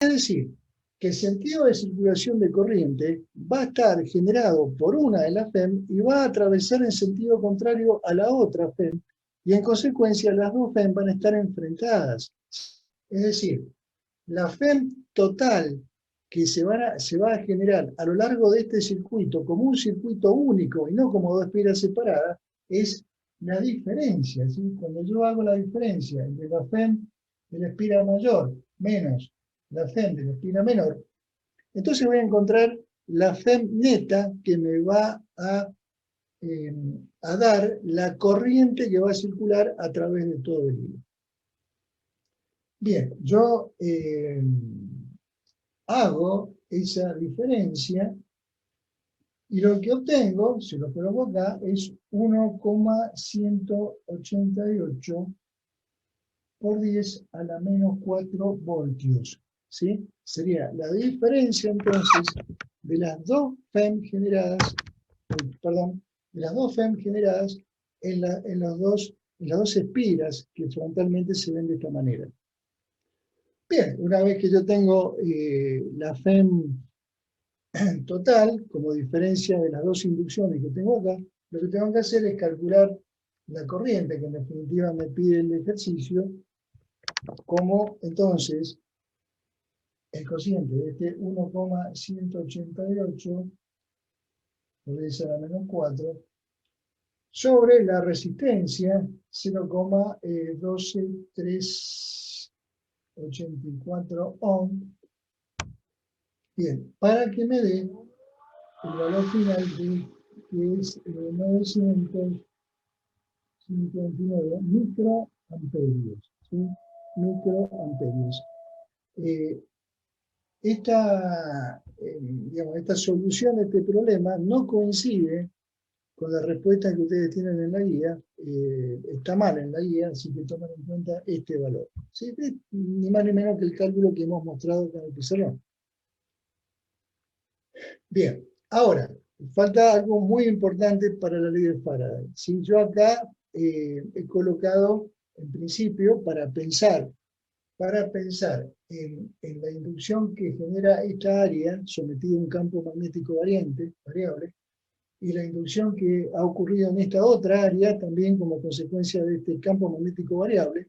Es decir, que el sentido de circulación de corriente va a estar generado por una de las FEM y va a atravesar en sentido contrario a la otra FEM, y en consecuencia las dos FEM van a estar enfrentadas. Es decir, la FEM total que se va a generar a lo largo de este circuito como un circuito único y no como dos espiras separadas, es la diferencia. ¿Sí? Cuando yo hago la diferencia entre la FEM de la espira mayor menos la FEM de la espira menor, entonces voy a encontrar la FEM neta que me va a dar la corriente que va a circular a través de todo el hilo. Bien, yo hago esa diferencia y lo que obtengo, si lo coloco acá, es 1,188 por 10 a la menos 4 voltios. ¿Sí? Sería la diferencia entonces de las dos FEM generadas, perdón, de las dos FEM generadas en las dos espiras que frontalmente se ven de esta manera. Bien, una vez que yo tengo la FEM total, como diferencia de las dos inducciones que tengo acá, lo que tengo que hacer es calcular la corriente, que en definitiva me pide el ejercicio, como entonces el cociente de este 1,188 por 10 a la menos 4 sobre la resistencia 0,12384 ohm. Bien, para que me dé el valor final que es 959 microamperios. ¿Sí? Microamperios. Esta solución de este problema no coincide con la respuesta que ustedes tienen en la guía, está mal en la guía, así que tomen en cuenta este valor. ¿Sí? Ni más ni menos que el cálculo que hemos mostrado con el pizarrón. Bien, ahora, falta algo muy importante para la ley de Faraday. ¿Sí? Yo acá he colocado, en principio, para pensar en la inducción que genera esta área sometida a un campo magnético variable, y la inducción que ha ocurrido en esta otra área, también como consecuencia de este campo magnético variable,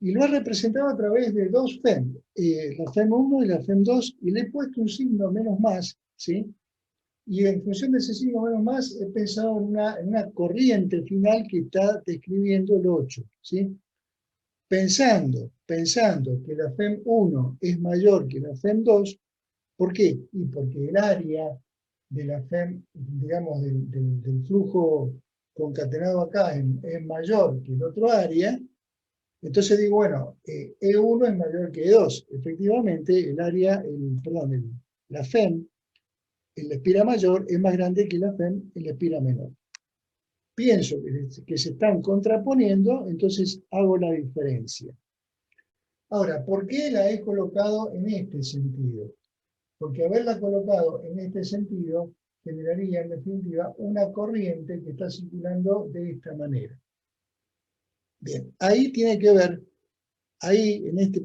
y lo he representado a través de dos FEM, la FEM 1 y la FEM 2, y le he puesto un signo menos más, ¿sí? Y en función de ese signo menos más, he pensado en una corriente final que está describiendo el 8, ¿sí? Pensando que la FEM 1 es mayor que la FEM 2, ¿por qué? Y porque el área de la FEM, digamos, del flujo concatenado acá es mayor que el otro área, entonces digo, bueno, E1 es mayor que E2. Efectivamente, la FEM en la espira mayor es más grande que la FEM en la espira menor. Pienso que se están contraponiendo, entonces hago la diferencia. Ahora, ¿por qué la he colocado en este sentido? Porque haberla colocado en este sentido generaría en definitiva una corriente que está circulando de esta manera. Bien, ahí tiene que ver, ahí en este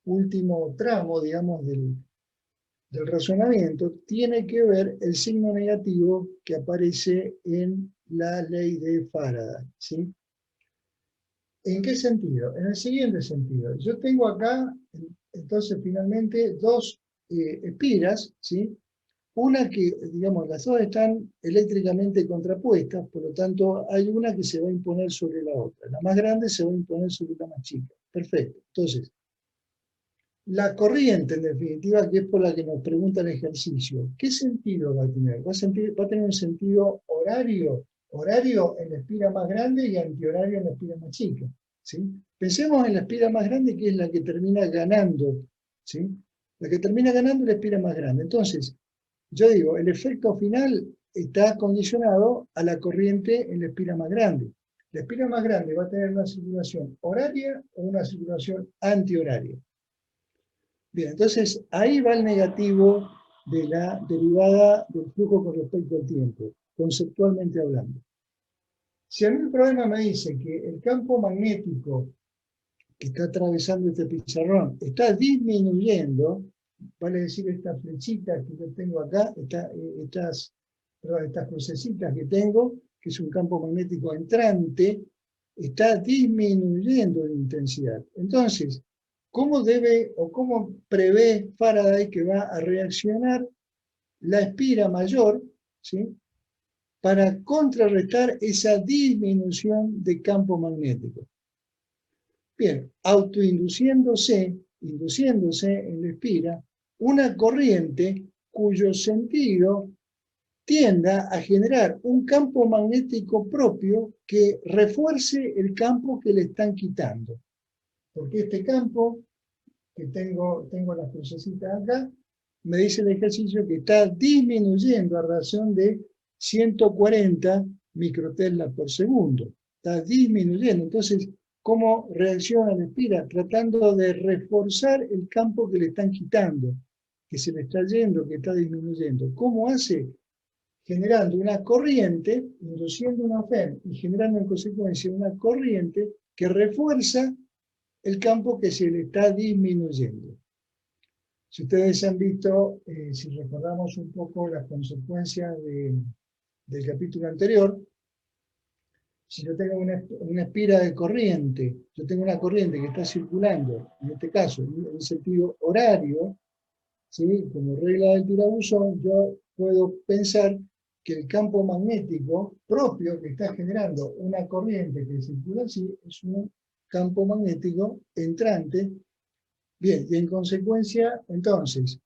último tramo, digamos, del razonamiento, tiene que ver el signo negativo que aparece en la ley de Faraday. ¿Sí? ¿En qué sentido? En el siguiente sentido. Yo tengo acá, entonces, finalmente, dos espiras, ¿sí? Una que, digamos, las dos están eléctricamente contrapuestas, por lo tanto, hay una que se va a imponer sobre la otra. La más grande se va a imponer sobre la más chica. Perfecto. Entonces, la corriente, en definitiva, que es por la que nos pregunta el ejercicio, ¿qué sentido va a tener? Va a tener un sentido horario en la espira más grande y antihorario en la espira más chica. ¿Sí? Pensemos en la espira más grande, que es la que termina ganando. ¿Sí? La que termina ganando es la espira más grande. Entonces, yo digo, el efecto final está condicionado a la corriente en la espira más grande. La espira más grande va a tener una circulación horaria o una circulación antihoraria. Bien, entonces ahí va el negativo de la derivada del flujo con respecto al tiempo, conceptualmente hablando. Si a mí el problema me dice que el campo magnético que está atravesando este pizarrón está disminuyendo, vale decir estas flechitas que yo tengo acá, estas crucecitas que tengo, que es un campo magnético entrante, está disminuyendo en intensidad. Entonces, ¿cómo debe o cómo prevé Faraday que va a reaccionar la espira mayor, ¿sí?, para contrarrestar esa disminución de campo magnético? Bien, induciéndose en la espira una corriente cuyo sentido tienda a generar un campo magnético propio que refuerce el campo que le están quitando. Porque este campo, que tengo las crucecitas acá, me dice el ejercicio que está disminuyendo a razón de 140 microtelas por segundo. Está disminuyendo. Entonces, ¿cómo reacciona la espira? Tratando de reforzar el campo que le están quitando, que se le está yendo, que está disminuyendo. ¿Cómo hace? Generando una corriente, induciendo una FEM y generando en consecuencia una corriente que refuerza el campo que se le está disminuyendo. Si ustedes han visto, si recordamos un poco las consecuencias del capítulo anterior, si yo tengo una espira de corriente, yo tengo una corriente que está circulando, en este caso, en sentido horario, ¿sí?, como regla del tirabuzón, yo puedo pensar que el campo magnético propio que está generando una corriente que circula así es un campo magnético entrante. Bien, y en consecuencia, entonces,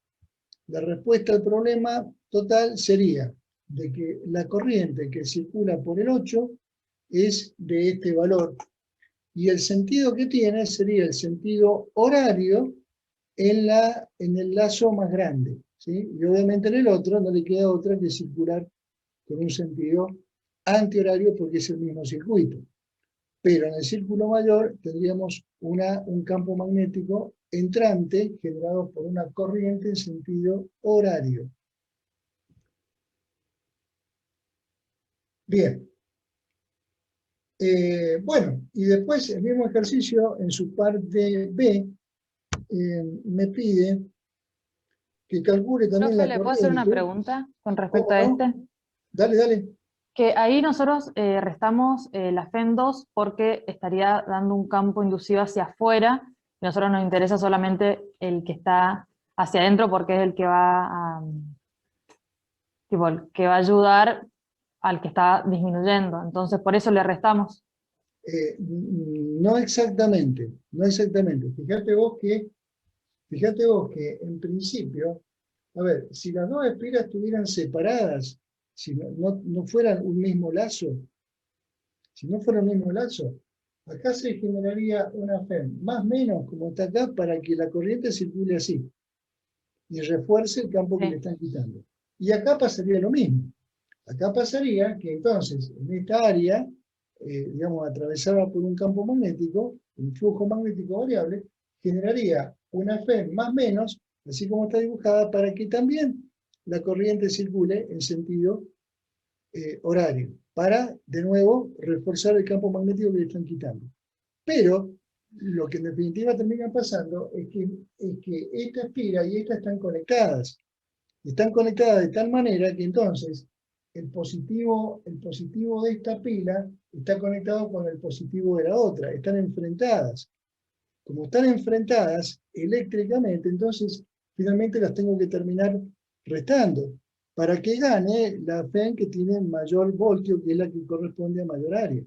la respuesta al problema total sería de que la corriente que circula por el 8 es de este valor. Y el sentido que tiene sería el sentido horario en el lazo más grande, ¿sí? Y obviamente en el otro no le queda otra que circular con un sentido antihorario porque es el mismo circuito. Pero en el círculo mayor tendríamos un campo magnético entrante generado por una corriente en sentido horario. Bien. Bueno, y después el mismo ejercicio en su parte B me pide que calcule también Profe, la ¿le puedo hacer una corriente. pregunta con respecto ¿Cómo a no? este? Dale, dale. Que ahí nosotros restamos la FEM2 porque estaría dando un campo inducido hacia afuera, y a nosotros nos interesa solamente el que está hacia adentro porque es el que va a, tipo, el que va a ayudar al que está disminuyendo. Entonces, por eso le restamos. No exactamente, no exactamente. Fíjate vos que en principio, a ver, si las dos espiras estuvieran separadas, si no fueran un mismo lazo, si no fuera un mismo lazo, acá se generaría una FEM, más o menos como está acá, para que la corriente circule así y refuerce el campo que le Sí. están quitando. Y acá pasaría lo mismo. Acá pasaría que entonces, en esta área, digamos, atravesada por un campo magnético, un flujo magnético variable, generaría una FEM más o menos, así como está dibujada, para que también la corriente circule en sentido horario, para, de nuevo, reforzar el campo magnético que le están quitando. Pero, lo que en definitiva termina pasando es que esta espira y esta están conectadas. Están conectadas de tal manera que entonces el positivo de esta pila está conectado con el positivo de la otra, están enfrentadas. Como están enfrentadas eléctricamente, entonces finalmente las tengo que terminar restando para que gane la FEM que tiene mayor voltio, que es la que corresponde a mayor área.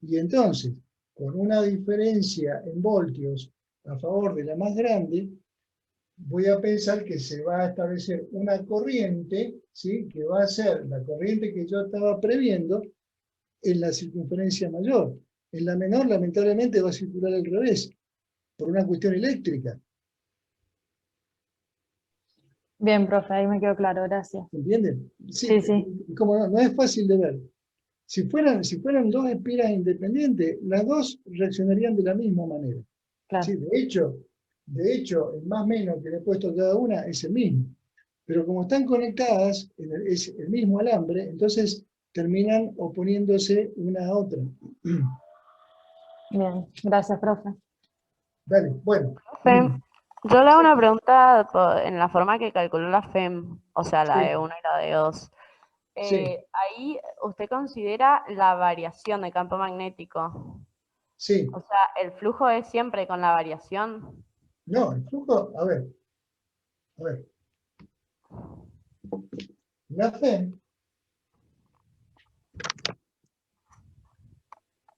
Y entonces, con una diferencia en voltios a favor de la más grande, voy a pensar que se va a establecer una corriente, ¿sí?, que va a ser la corriente que yo estaba previendo en la circunferencia mayor. En la menor, lamentablemente, va a circular al revés, por una cuestión eléctrica. Bien, profe, ahí me quedó claro, gracias. ¿Entienden? Sí, Sí, sí, como no es fácil de ver. Si fueran dos espiras independientes, las dos reaccionarían de la misma manera. claro. Sí, de hecho, el más menos que le he puesto a cada una es el mismo. Pero como están conectadas, es el mismo alambre, entonces terminan oponiéndose una a otra. Bien, gracias, profe. Dale, bueno. FEM, yo le hago una pregunta en la forma que calculó la FEM, o sea, la Sí, de 1 y la de 2. sí, Ahí usted considera la variación de campo magnético. sí. O sea, el flujo es siempre con la variación. No, el flujo, a ver, la FEM,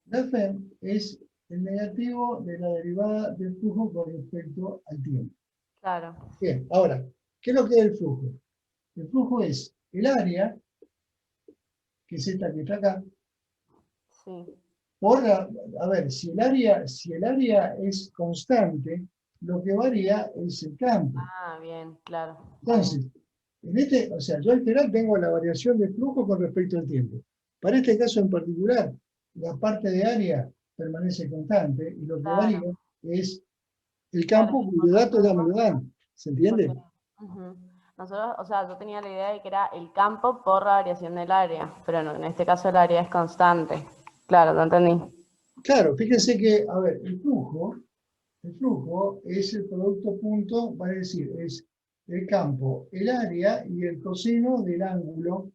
la FEM es el negativo de la derivada del flujo con respecto al tiempo. Claro, Bien, ahora, ¿qué es lo que es el flujo? El flujo es el área, que es esta que está acá, sí. por a ver, si el área es constante, lo que varía es el campo. Ah, bien, claro. Está bien. Entonces, o sea, yo al final tengo la variación de flujo con respecto al tiempo. Para este caso en particular, la parte de área permanece constante y lo que varía Claro, es el claro. campo cuyo dato ya me lo dan. ¿Se Porque, entiende? ujú. Nosotros, o sea, yo tenía la idea de que era el campo por la variación del área, pero no, en este caso el área es constante. Claro, lo entendí. Claro, fíjense que, a ver, el flujo es el producto punto, va a decir, es el campo, el área y el coseno del ángulo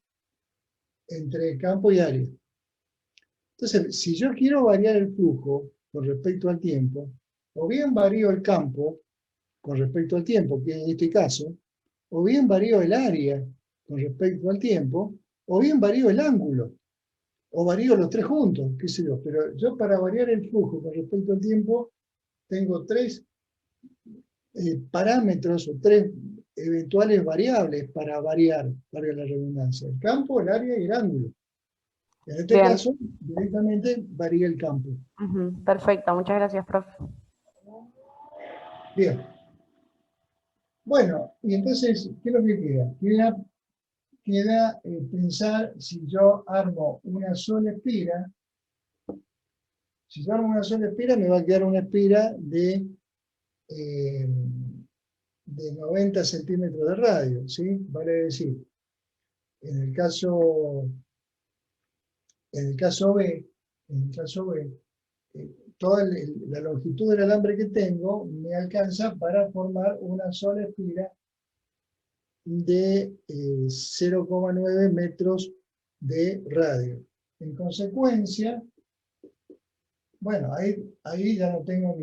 entre campo y área. Entonces, si yo quiero variar el flujo con respecto al tiempo, o bien varío el campo con respecto al tiempo, que en este caso, o bien varío el área con respecto al tiempo, o bien varío el ángulo, o varío los tres juntos, qué sé yo. Pero yo para variar el flujo con respecto al tiempo, tengo tres parámetros o tres eventuales variables para variar, valga la redundancia: el campo, el área y el ángulo. En este Bien. caso, directamente varía el campo. Ujú. Perfecto, muchas gracias, profe. Bien. Bueno, y entonces, ¿qué es lo que queda? Queda pensar si yo armo una sola espira. Si yo armo una sola espira, me va a quedar una espira eh, de 90 centímetros de radio, ¿sí? Vale decir, en el caso, en el caso B, en el caso B, toda la longitud del alambre que tengo me alcanza para formar una sola espira de 0,9 metros de radio. En consecuencia, bueno, ahí ya no tengo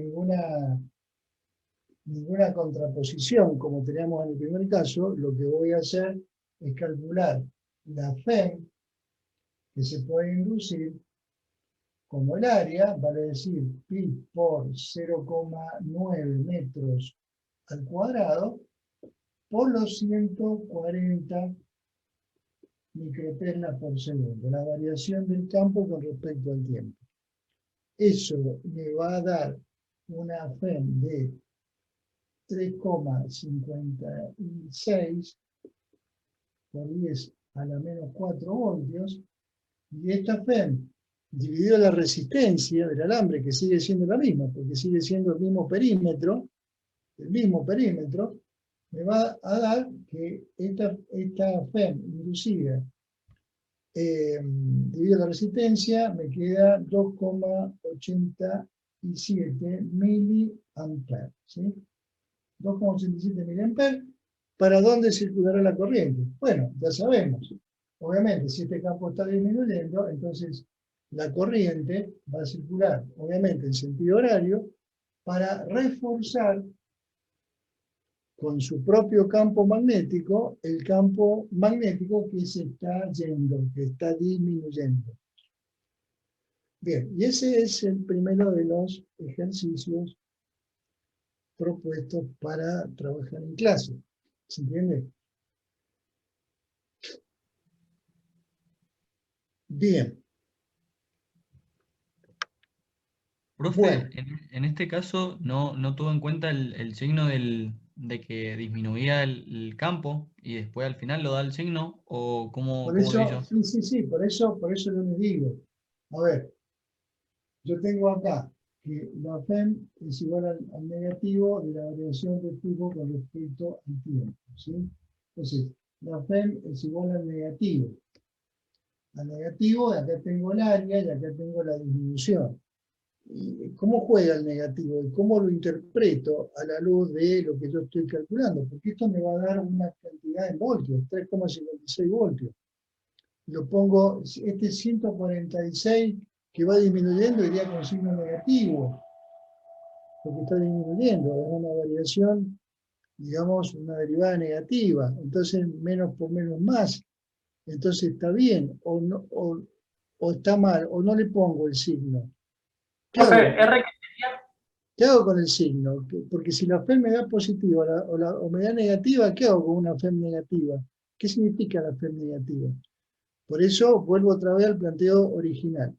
ninguna contraposición como teníamos en el primer caso. Lo que voy a hacer es calcular la FEM que se puede inducir como el área, vale decir pi por 0,9 metros al cuadrado, por los 140 microteslas por segundo, la variación del campo con respecto al tiempo. Eso me va a dar una FEM de 3,56 por 10 a la menos 4 voltios, y esta FEM, dividido la resistencia del alambre, que sigue siendo la misma, porque sigue siendo el mismo perímetro, me va a dar que esta FEM inducida dividido la resistencia, me queda 2,87 miliamperes, ¿sí? 2,87 miliamperes. ¿Para dónde circulará la corriente? Bueno, ya sabemos. Obviamente, si este campo está disminuyendo, entonces la corriente va a circular, obviamente, en sentido horario, para reforzar con su propio campo magnético, el campo magnético que se está yendo, que está disminuyendo. Bien, y ese es el primero de los ejercicios propuestos para trabajar en clase. ¿Se entiende? Bien. Profe, Bueno, en este caso no tuvo en cuenta el signo de que disminuía el campo y después al final lo da el signo, o por cómo lo eso, hizo. sí, por eso yo les digo. A ver, yo tengo acá que la FEM es igual al negativo de la variación del flujo con respecto al tiempo, ¿sí? Entonces, la FEM es igual al negativo. Al negativo, de acá tengo el área y acá tengo la disminución. ¿cómo juega el negativo? ¿Y cómo lo interpreto a la luz de lo que yo estoy calculando? Porque esto me va a dar una cantidad en voltios, 3,56 voltios. Lo pongo, este 146 que va disminuyendo iría con signo negativo, porque está disminuyendo, es una variación, digamos, una derivada negativa, entonces menos por menos más, entonces está bien, o, no, o está mal, o no le pongo el signo. ¿Qué hago? ¿Qué hago con el signo? Porque si la FEM me da positiva o me da negativa, ¿qué hago con una FEM negativa? ¿Qué significa la FEM negativa? Por eso vuelvo otra vez al planteo original.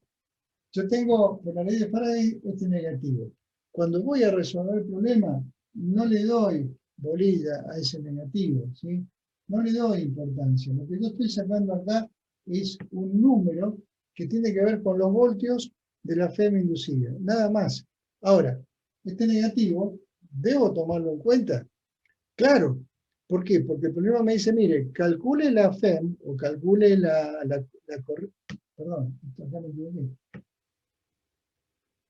Yo tengo, por la ley de Faraday, este negativo. Cuando voy a resolver el problema, no le doy bolilla a ese negativo, ¿sí? No le doy importancia. Lo que yo estoy sacando acá es un número que tiene que ver con los voltios de la FEM inducida, nada más. Ahora, este negativo, ¿debo tomarlo en cuenta? Claro. ¿Por qué? Porque el problema me dice, mire, calcule la FEM, o calcule perdón, acá me equivoqué.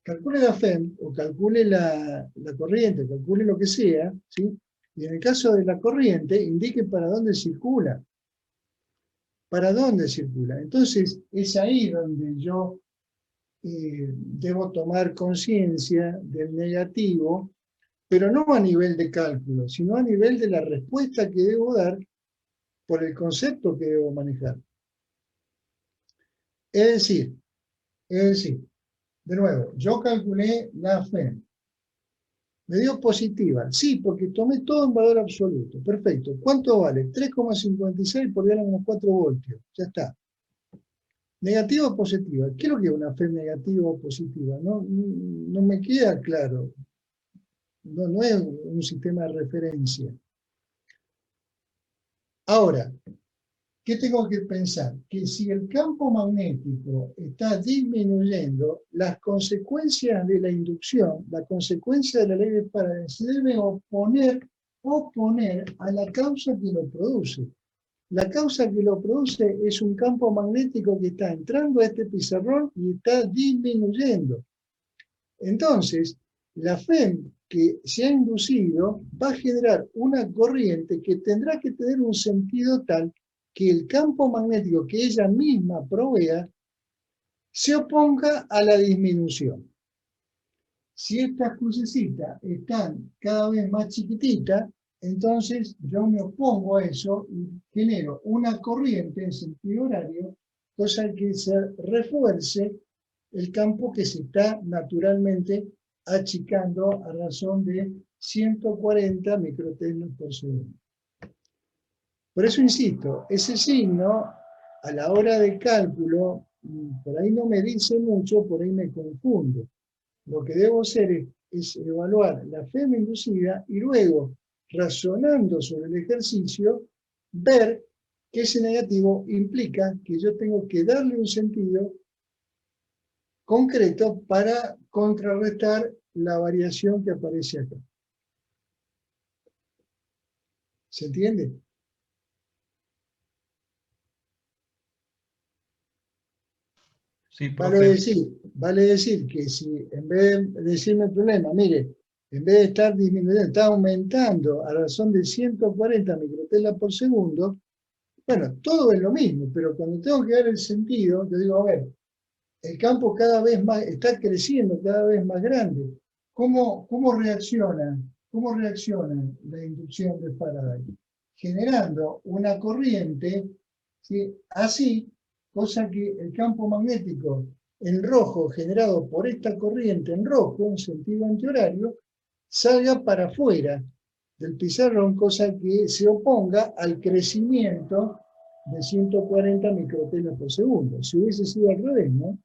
Calcule la FEM, o calcule la corriente, calcule lo que sea, ¿sí? Y en el caso de la corriente, indique para dónde circula. ¿Para dónde circula? Entonces, es ahí donde yo debo tomar conciencia del negativo, pero no a nivel de cálculo, sino a nivel de la respuesta que debo dar por el concepto que debo manejar. Es decir, de nuevo, yo calculé la FEM. Me dio positiva, sí, porque tomé todo en valor absoluto. Perfecto. ¿Cuánto vale? 3,56 por 10⁻⁴ voltios. Ya está. ¿Negativa o positiva? ¿Qué es lo que es una FEM negativa o positiva? No me queda claro. No es un sistema de referencia. Ahora, ¿qué tengo que pensar? Que si el campo magnético está disminuyendo, las consecuencias de la inducción, la consecuencia de la ley de Faraday, se debe oponer a la causa que lo produce. La causa que lo produce es un campo magnético que está entrando a este pizarrón y está disminuyendo. Entonces, la FEM que se ha inducido va a generar una corriente que tendrá que tener un sentido tal que el campo magnético que ella misma provea se oponga a la disminución. Si estas crucecitas están cada vez más chiquititas, entonces yo me opongo a eso y genero una corriente en sentido horario, cosa que se refuerce el campo que se está naturalmente achicando a razón de 140 microteslas por segundo. Por eso insisto, ese signo, a la hora de cálculo, por ahí no me dice mucho, por ahí me confundo. Lo que debo hacer es evaluar la FEM inducida y luego, razonando sobre el ejercicio, ver que ese negativo implica que yo tengo que darle un sentido concreto para contrarrestar la variación que aparece acá. ¿Se entiende? Sí, profe. Vale decir que si en vez de decirme el problema, mire, en vez de estar disminuyendo, está aumentando a razón de 140 microtelas por segundo, bueno, todo es lo mismo, pero cuando tengo que dar el sentido, yo digo, a ver, el campo cada vez más, está creciendo cada vez más grande. ¿Cómo reacciona la inducción de Faraday? Generando una corriente, ¿sí? Así, cosa que el campo magnético en rojo, generado por esta corriente en rojo, en sentido antihorario, salga para afuera del pizarrón, cosa que se oponga al crecimiento de 140 microtelas por segundo. Si hubiese sido al revés, ¿no?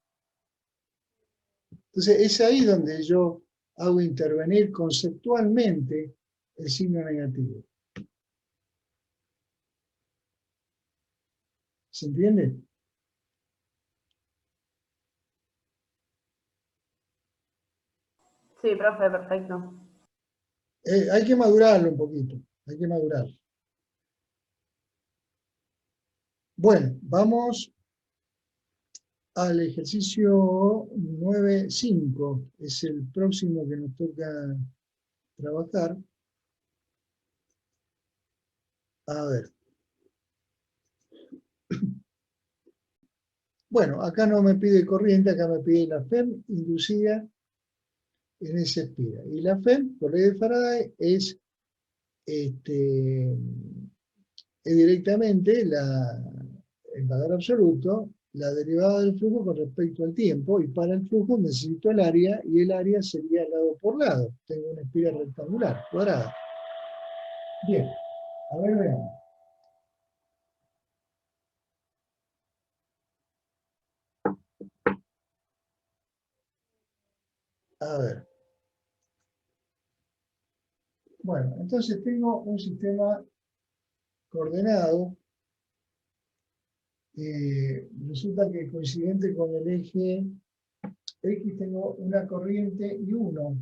Entonces, es ahí donde yo hago intervenir conceptualmente el signo negativo. ¿Se entiende? Sí, profe, perfecto. Hay que madurarlo un poquito, hay que madurarlo. Bueno, vamos al ejercicio 9.5, es el próximo que nos toca trabajar. A ver. Bueno, acá no me pide corriente, acá me pide la FEM inducida en esa espira. Y la FEM, por ley de Faraday, es directamente el valor absoluto, la derivada del flujo con respecto al tiempo, y para el flujo necesito el área, y el área sería lado por lado. Tengo una espira rectangular, cuadrada. Bien, a ver, veamos. A ver. Bueno, entonces tengo un sistema coordenado. Resulta que coincidente con el eje X tengo una corriente I1.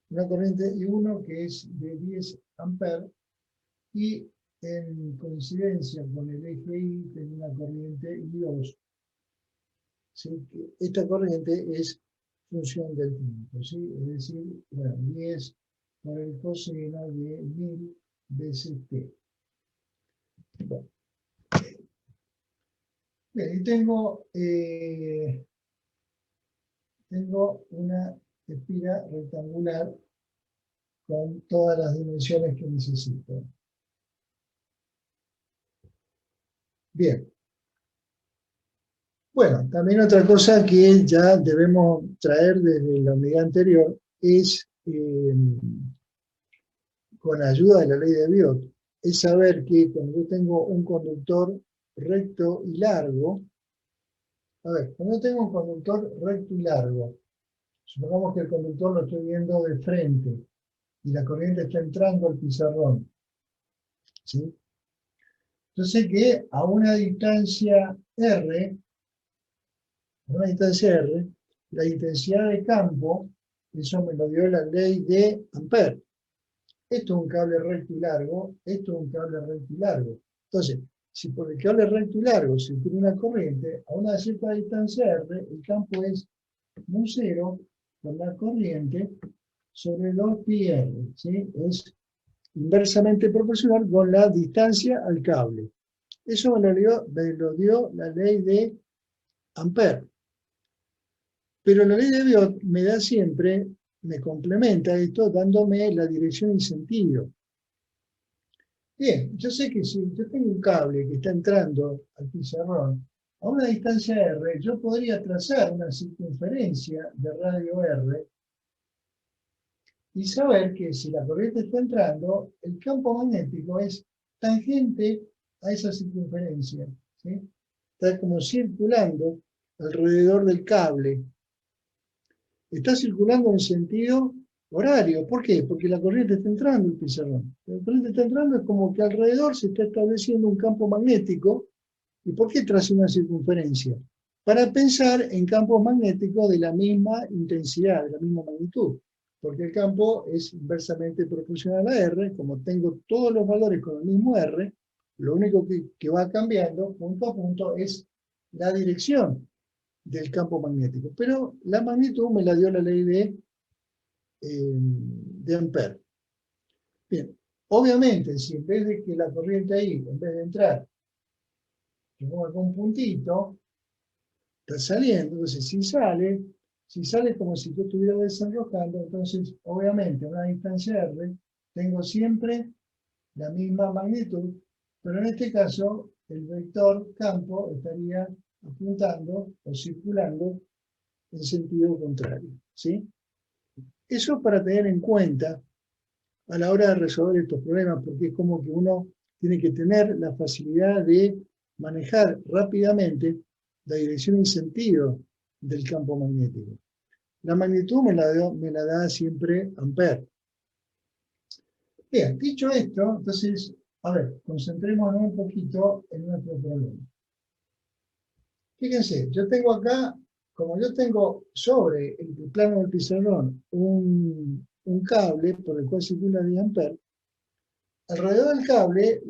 Una corriente I1 que es de 10 amperes y en coincidencia con el eje Y tengo una corriente I2. ¿Sí? Esta corriente es función del tiempo, ¿sí? Es decir, bueno, 10 por el coseno de 1000 veces t. Bueno. Bien, y tengo una espira rectangular con todas las dimensiones que necesito. Bien. Bueno, también otra cosa que ya debemos traer desde la unidad anterior es, con ayuda de la ley de Biot, es saber que cuando yo tengo un conductor recto y largo, a ver, cuando yo tengo un conductor recto y largo, supongamos que el conductor lo estoy viendo de frente y la corriente está entrando al pizarrón, ¿sí? Yo sé que a una distancia R, la intensidad de campo, eso me lo dio la ley de Ampère. Esto es un cable recto y largo, esto es un cable recto y largo. Entonces, si por el cable recto y largo se tiene una corriente, a una cierta distancia R, el campo es mu 0 con la corriente sobre 2πr, ¿sí? Es inversamente proporcional con la distancia al cable. Eso me lo dio la ley de Ampère. Pero la ley de Biot me da siempre, me complementa esto dándome la dirección y sentido. Bien, yo sé que si yo tengo un cable que está entrando al pizarrón a una distancia R, yo podría trazar una circunferencia de radio R y saber que si la corriente está entrando, el campo magnético es tangente a esa circunferencia, ¿sí? Está como circulando alrededor del cable. Está circulando en sentido horario. ¿Por qué? Porque la corriente está entrando al pizarrón. La corriente está entrando, es como que alrededor se está estableciendo un campo magnético. ¿Y por qué traza una circunferencia? Para pensar en campos magnéticos de la misma intensidad, de la misma magnitud. Porque el campo es inversamente proporcional a R. Como tengo todos los valores con el mismo R, lo único que va cambiando punto a punto es la dirección del campo magnético. Pero la magnitud me la dio la ley de Ampère. Bien, obviamente, si en vez de que la corriente ahí, en vez de entrar, yo pongo acá un puntito, está saliendo, entonces si sale como si yo estuviera desenroscando, entonces obviamente a una distancia R tengo siempre la misma magnitud, pero en este caso el vector campo estaría apuntando o circulando en sentido contrario, ¿sí? Eso para tener en cuenta a la hora de resolver estos problemas, porque es como que uno tiene que tener la facilidad de manejar rápidamente la dirección y sentido del campo magnético. La magnitud me la da siempre Ampère. Bien, dicho esto, entonces, a ver, concentrémonos un poquito en nuestro problema. Fíjense, yo tengo acá, como yo tengo sobre el plano del pizarrón un cable por el cual circula 10 amperes, alrededor del cable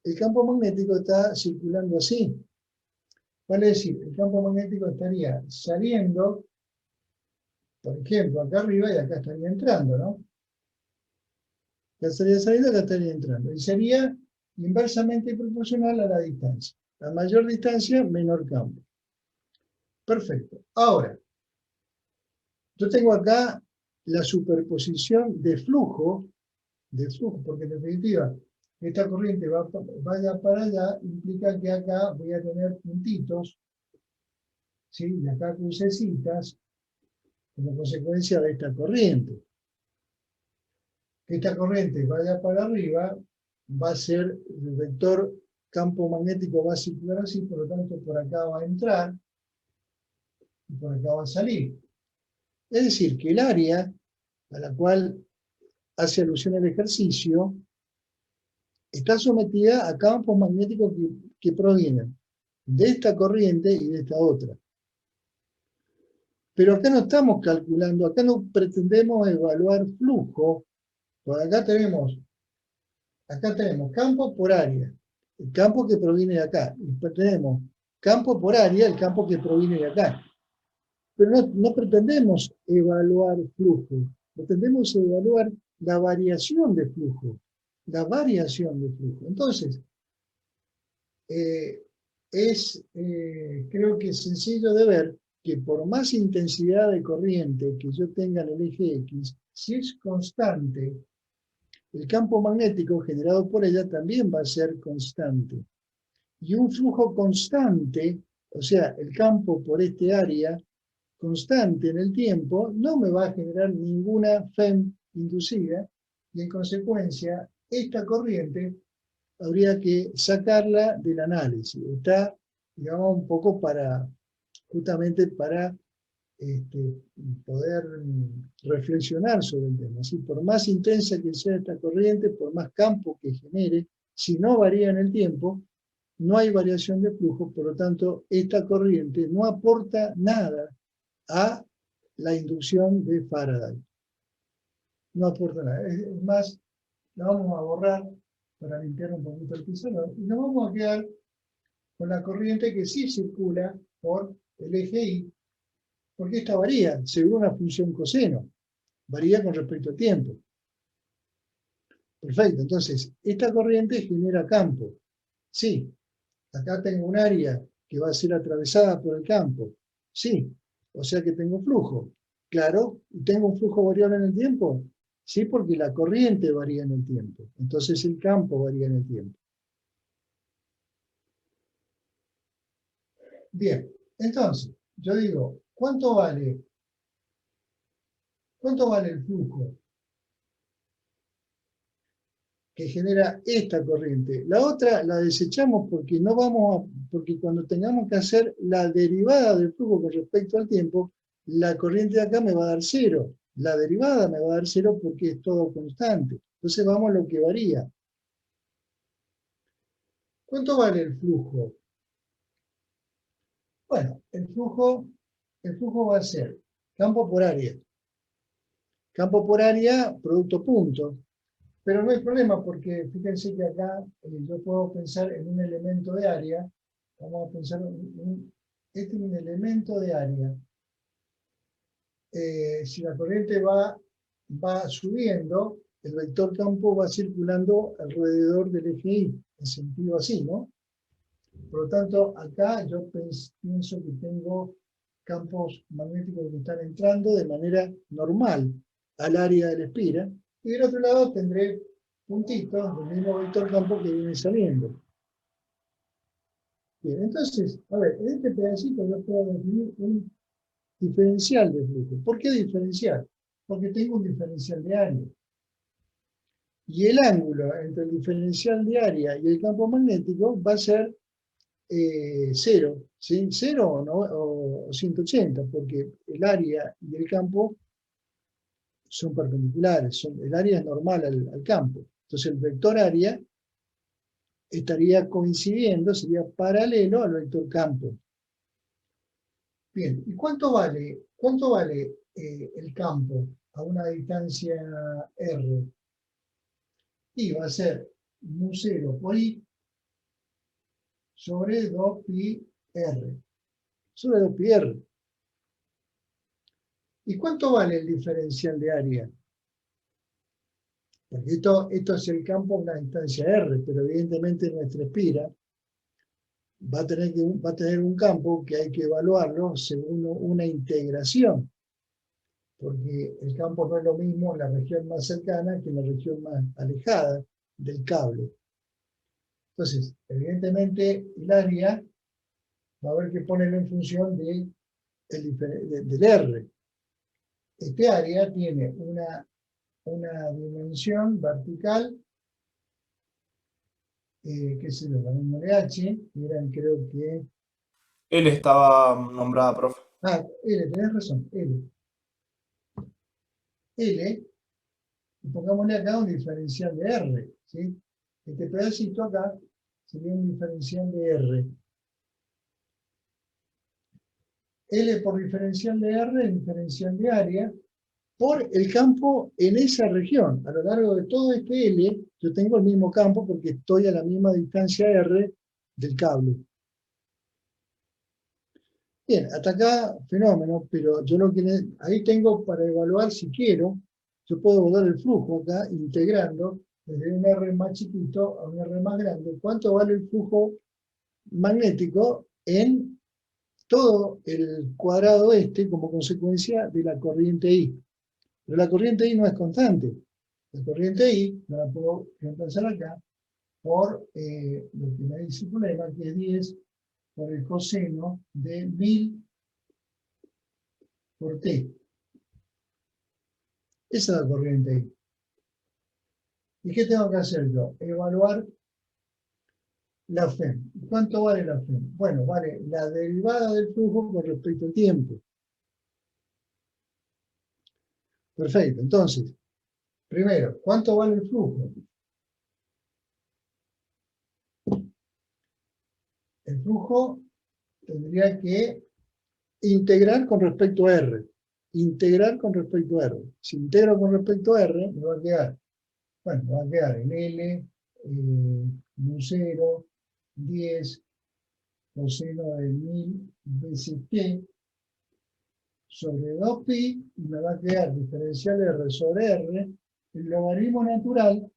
el campo magnético está circulando así. Vale decir, el campo magnético estaría saliendo, por ejemplo, acá arriba y acá estaría entrando, ¿no? Acá estaría saliendo, acá estaría entrando. Y sería inversamente proporcional a la distancia. A mayor distancia, menor campo. Perfecto. Ahora, yo tengo acá la superposición de flujo, porque en definitiva, esta corriente vaya para allá, implica que acá voy a tener puntitos, ¿sí? Y acá crucecitas, como consecuencia de esta corriente. Que esta corriente vaya para arriba, va a ser el vector campo magnético va a circular así, por lo tanto por acá va a entrar y por acá va a salir. Es decir, que el área a la cual hace alusión el ejercicio está sometida a campos magnéticos que provienen de esta corriente y de esta otra. Pero acá no estamos calculando, acá no pretendemos evaluar flujo, porque acá tenemos campo por área, el campo que proviene de acá, y tenemos campo por área, el campo que proviene de acá. Pero no pretendemos evaluar flujo, pretendemos evaluar la variación de flujo, Entonces, creo que es sencillo de ver que por más intensidad de corriente que yo tenga en el eje X, si es constante, el campo magnético generado por ella también va a ser constante. Y un flujo constante, o sea, el campo por este área, constante en el tiempo, no me va a generar ninguna FEM inducida, y en consecuencia, esta corriente habría que sacarla del análisis. Está, digamos, un poco justamente para poder reflexionar sobre el tema. ¿Sí? Por más intensa que sea esta corriente, por más campo que genere, si no varía en el tiempo, no hay variación de flujo, por lo tanto, esta corriente no aporta nada a la inducción de Faraday. No aporta nada. Es más, la vamos a borrar para limpiar un poquito el pizarrón y nos vamos a quedar con la corriente que sí circula por el eje Y, porque esta varía según una función coseno, varía con respecto al tiempo. Perfecto, entonces, esta corriente genera campo. Sí, acá tengo un área que va a ser atravesada por el campo. Sí, o sea que tengo flujo. Claro, ¿y tengo un flujo variable en el tiempo? Sí, porque la corriente varía en el tiempo. Entonces el campo varía en el tiempo. Bien, entonces, yo digo, ¿cuánto vale el flujo que genera esta corriente? La otra la desechamos porque porque cuando tengamos que hacer la derivada del flujo con respecto al tiempo, la corriente de acá me va a dar 0. La derivada me va a dar 0 porque es todo constante. Entonces vamos a lo que varía. ¿Cuánto vale el flujo? Bueno, el flujo va a ser campo por área. Campo por área, producto punto. Pero no hay problema porque fíjense que acá yo puedo pensar en un elemento de área. Vamos a pensar este es un elemento de área. Si la corriente va subiendo, el vector campo va circulando alrededor del eje Y, en sentido así, ¿no? Por lo tanto, acá yo pienso que tengo campos magnéticos que están entrando de manera normal al área de la espira, y del otro lado tendré puntitos del mismo vector campo que viene saliendo. Bien, entonces, a ver, en este pedacito yo puedo definir un diferencial de flujo. ¿Por qué diferencial? Porque tengo un diferencial de área. Y el ángulo entre el diferencial de área y el campo magnético va a ser 0, ¿sí? 0 o 180, porque el área y el campo son perpendiculares, el área es normal al campo. Entonces el vector área estaría coincidiendo, sería paralelo al vector campo. Bien, ¿y cuánto vale el campo a una distancia R? Y va a ser mu0 por I sobre 2pi R, sobre 2pi R. ¿Y cuánto vale el diferencial de área? Porque esto es el campo a una distancia R, pero evidentemente nuestra espira va a tener un campo que hay que evaluarlo según una integración, porque el campo no es lo mismo en la región más cercana que en la región más alejada del cable. Entonces, evidentemente, el área va a haber que ponerlo en función del R. Este área tiene una dimensión vertical, que se lo llamémosle H, y eran creo que... L estaba nombrada, profe. Ah, L, tenés razón, L. L, y pongámosle acá un diferencial de R, ¿sí? Este pedacito acá sería un diferencial de R. L por diferencial de R es diferencial de área por el campo en esa región. A lo largo de todo este L, yo tengo el mismo campo porque estoy a la misma distancia R del cable. Bien, hasta acá, fenómeno, pero yo lo que ahí tengo para evaluar si quiero, yo puedo evaluar el flujo acá, integrando desde un R más chiquito a un R más grande. ¿Cuánto vale el flujo magnético en todo el cuadrado este como consecuencia de la corriente I? Pero la corriente I no es constante. La corriente I no la puedo reemplazar acá por lo que me dice el problema, que es 10 por el coseno de 1000 por T. Esa es la corriente I. ¿Y qué tengo que hacer yo? Evaluar la FEM. ¿Cuánto vale la FEM? Bueno, vale la derivada del flujo con respecto al tiempo. Perfecto. Entonces, primero, ¿cuánto vale el flujo? El flujo tendría que integrar con respecto a R. Integrar con respecto a R. Si integro con respecto a R, me va a quedar, bueno, me va a quedar el L, mu 0, 10, coseno de 1000 veces T, sobre 2pi, y me va a quedar diferencial R sobre R, el logaritmo natural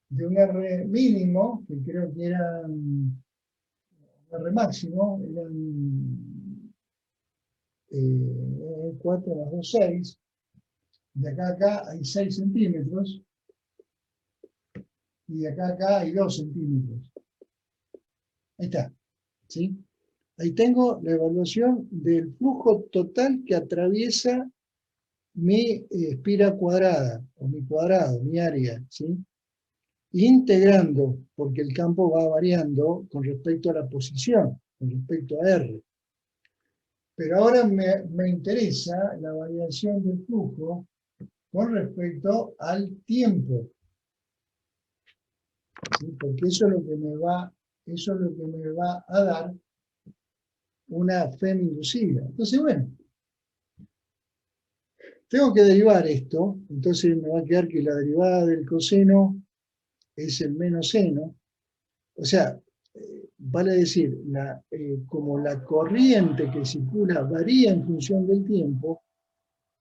de un R mínimo, que creo que era un R máximo, eran 4 más 2, 6, de acá a acá hay 6 centímetros, y de acá a acá hay 2 centímetros. Ahí está, ¿sí? Ahí tengo la evaluación del flujo total que atraviesa mi espira cuadrada, o mi cuadrado, mi área, ¿sí? Integrando, porque el campo va variando con respecto a la posición, con respecto a R. Pero ahora me interesa la variación del flujo con respecto al tiempo, ¿sí? Porque eso es lo que me va a dar una FEM inducida. Entonces, bueno, tengo que derivar esto, entonces me va a quedar que la derivada del coseno es el menos seno. O sea, vale decir, como la corriente que circula varía en función del tiempo,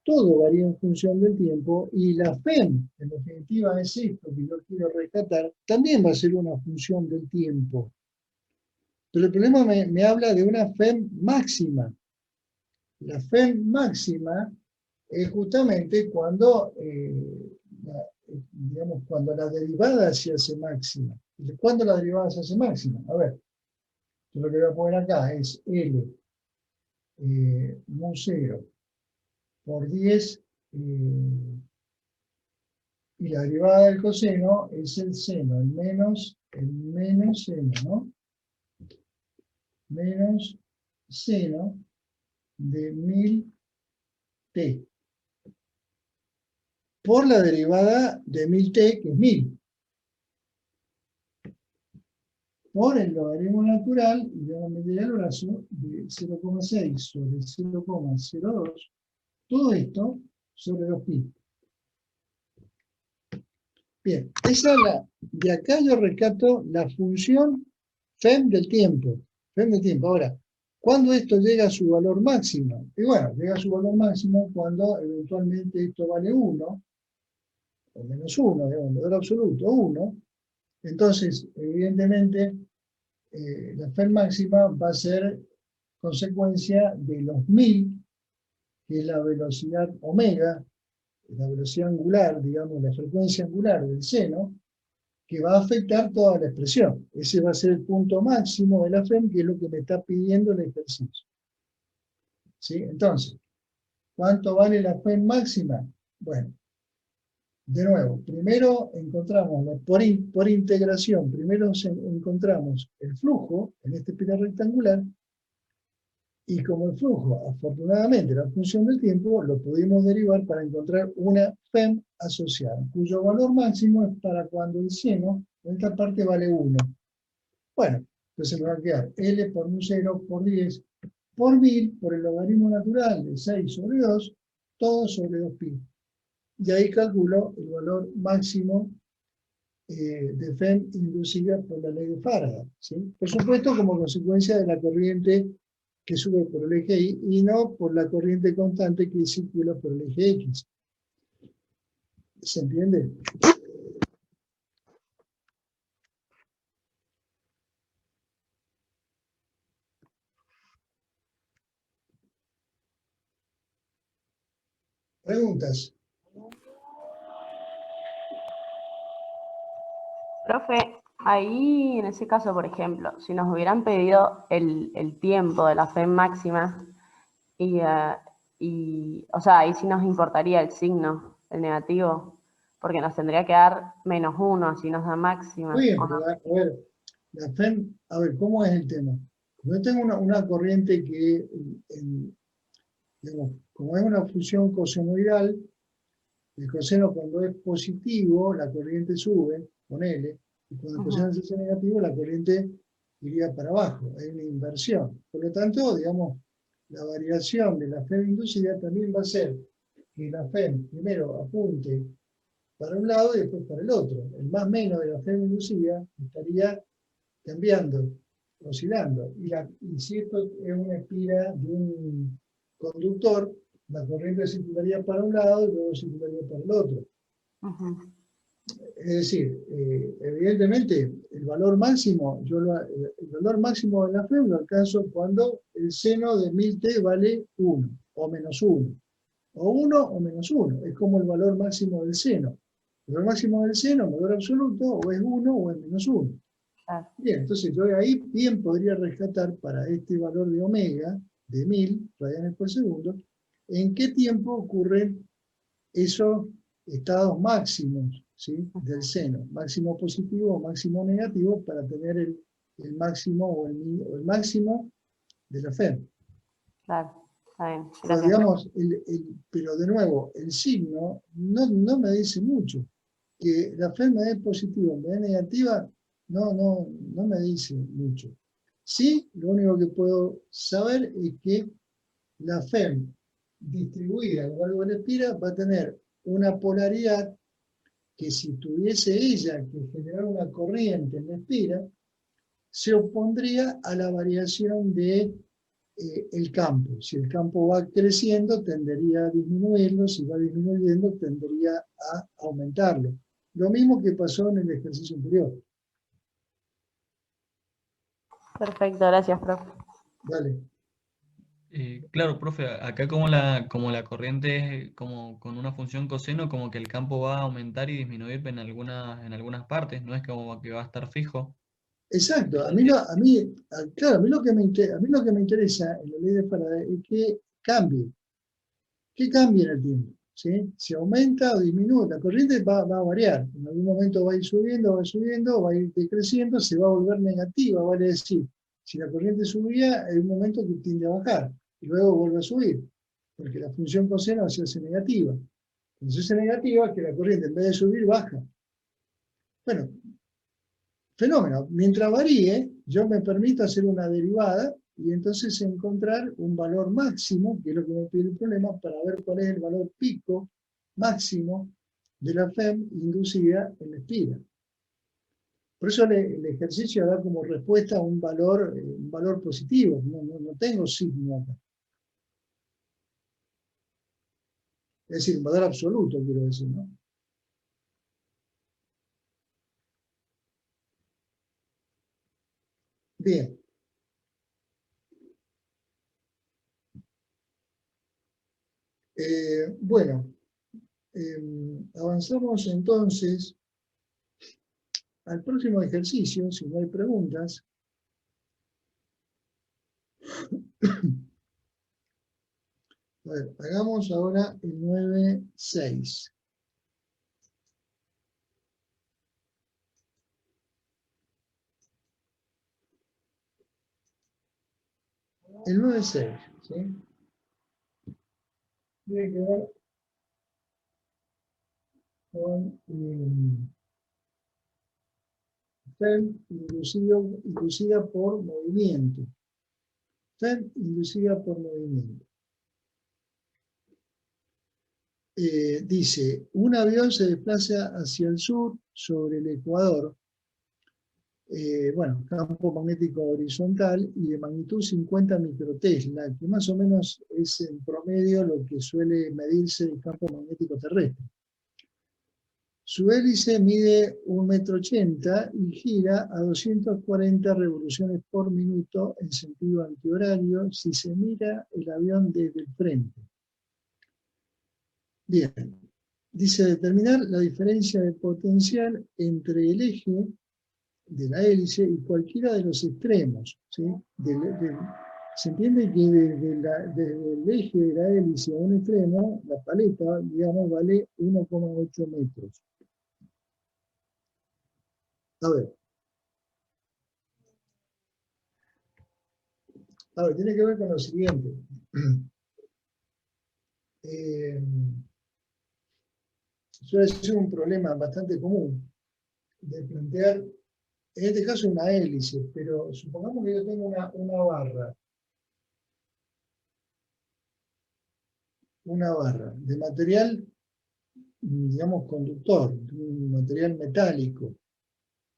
todo varía en función del tiempo, y la FEM, en definitiva es esto que yo quiero rescatar, también va a ser una función del tiempo. Pero el problema me habla de una FEM máxima. La FEM máxima es justamente cuando, digamos, cuando la derivada se hace máxima. ¿Cuándo la derivada se hace máxima? A ver, yo lo que voy a poner acá es L mu 0 por 10, y la derivada del coseno es el seno, el menos seno, ¿no? Menos seno de 1000t. Por la derivada de 1000t, que es 1000. Por el logaritmo natural, y yo me diré el brazo, de 0,6 sobre 0,02, todo esto sobre 2pi. Bien, de acá yo rescato la función FEM del tiempo. FEM del tiempo. Ahora, ¿cuándo esto llega a su valor máximo? Y bueno, llega a su valor máximo cuando eventualmente esto vale 1, o menos 1, digamos, valor absoluto, 1. Entonces, evidentemente, la FEM máxima va a ser consecuencia de los 1000, que es la velocidad omega, la velocidad angular, digamos, la frecuencia angular del seno, que va a afectar toda la expresión. Ese va a ser el punto máximo de la FEM, que es lo que me está pidiendo el ejercicio. ¿Sí? Entonces, ¿cuánto vale la FEM máxima? Bueno, de nuevo, primero encontramos, por integración, primero encontramos el flujo en esta espiral rectangular, y como el flujo, afortunadamente, la función del tiempo, lo pudimos derivar para encontrar una FEM asociada, cuyo valor máximo es para cuando el seno, en esta parte vale 1. Bueno, entonces me va a quedar L por mu 0 por 10 por 1000 por el logaritmo natural de 6 sobre 2, todo sobre 2pi. Y ahí calculo el valor máximo de FEM inducida por la ley de Faraday, ¿sí? Por supuesto, como consecuencia de la corriente que sube por el eje Y y no por la corriente constante que circula por el eje X. ¿Se entiende? ¿Preguntas? Profe, ahí en ese caso, por ejemplo, si nos hubieran pedido el tiempo de la FEM máxima, o sea, ahí sí nos importaría el signo, el negativo, porque nos tendría que dar -1, así nos da máxima. Muy bien, ¿O pero no? a ver, la FEM, a ver, ¿cómo es el tema? Yo tengo una corriente que, digamos, como es una función cosenoidal, el coseno cuando es positivo, la corriente sube, con L, y cuando el coseno es negativo, la corriente iría para abajo, hay una inversión. Por lo tanto, digamos, la variación de la FEM inducida también va a ser que la FEM primero apunte para un lado y después para el otro. El más menos de la FEM inducida estaría cambiando, oscilando. Y si esto es una espira de un conductor, la corriente circularía para un lado y luego circularía para el otro. Es decir, evidentemente, el valor máximo, el valor máximo de la FEM lo alcanzo cuando el seno de 1000t vale 1 o menos 1. O 1 o menos 1. Es como el valor máximo del seno. El valor máximo del seno, valor absoluto, o es 1 o es menos 1. Bien, entonces yo ahí bien podría rescatar para este valor de omega, de 1000 radianes por segundo, en qué tiempo ocurren esos estados máximos, ¿sí?, del seno, máximo positivo o máximo negativo, para tener el máximo o el máximo de la FEM. Claro, está bien. Pero, Gracias. digamos, pero de nuevo, el signo no me dice mucho. Que la FEM me dé positiva, me dé negativa, no me dice mucho. Sí, lo único que puedo saber es que la FEM distribuida a lo largo de la espira va a tener una polaridad que, si tuviese ella que generar una corriente en la espira, se opondría a la variación de el campo. Si el campo va creciendo, tendería a disminuirlo; si va disminuyendo, tendería a aumentarlo. Lo mismo que pasó en el ejercicio anterior. Perfecto, gracias, profe. Vale. Claro, profe, acá como la corriente es como con una función coseno, como que el campo va a aumentar y disminuir en algunas partes, no es como que va a estar fijo. Exacto. Claro, a mí lo que me interesa en la ley de Faraday es que cambie en el tiempo, ¿sí? Si aumenta o disminuye, la corriente va a variar. En algún momento va a ir subiendo, va a ir decreciendo, se va a volver negativa, vale decir, si la corriente subía, hay un momento que tiende a bajar, y luego vuelve a subir, porque la función coseno se hace negativa. Entonces se hace negativa es que la corriente, en vez de subir, baja. Bueno, fenómeno. Mientras varíe, yo me permito hacer una derivada y entonces encontrar un valor máximo, que es lo que me pide el problema, para ver cuál es el valor pico máximo de la FEM inducida en la espira. Por eso el ejercicio da como respuesta un valor positivo, no tengo signo acá. Es decir, un valor absoluto, quiero decir, ¿no? Bien. Bueno, avanzamos entonces al próximo ejercicio, si no hay preguntas. A ver, hagamos ahora el 9.6. El 9.6, ¿sí? Tiene que ver con FEM inducida por movimiento. FEM inducida por movimiento. Dice, un avión se desplaza hacia el sur sobre el ecuador, bueno, campo magnético horizontal y de magnitud 50 microtesla, que más o menos es en promedio lo que suele medirse el campo magnético terrestre. Su hélice mide 1,80 m y gira a 240 revoluciones por minuto en sentido antihorario si se mira el avión desde el frente. Bien, dice determinar la diferencia de potencial entre el eje de la hélice y cualquiera de los extremos, ¿sí? Se entiende que desde el eje de la hélice a un extremo, la paleta, digamos, vale 1,8 metros. A ver, tiene que ver con lo siguiente. Suele ser un problema bastante común de plantear, en este caso una hélice, pero supongamos que yo tengo una barra de material, digamos, conductor, un material metálico.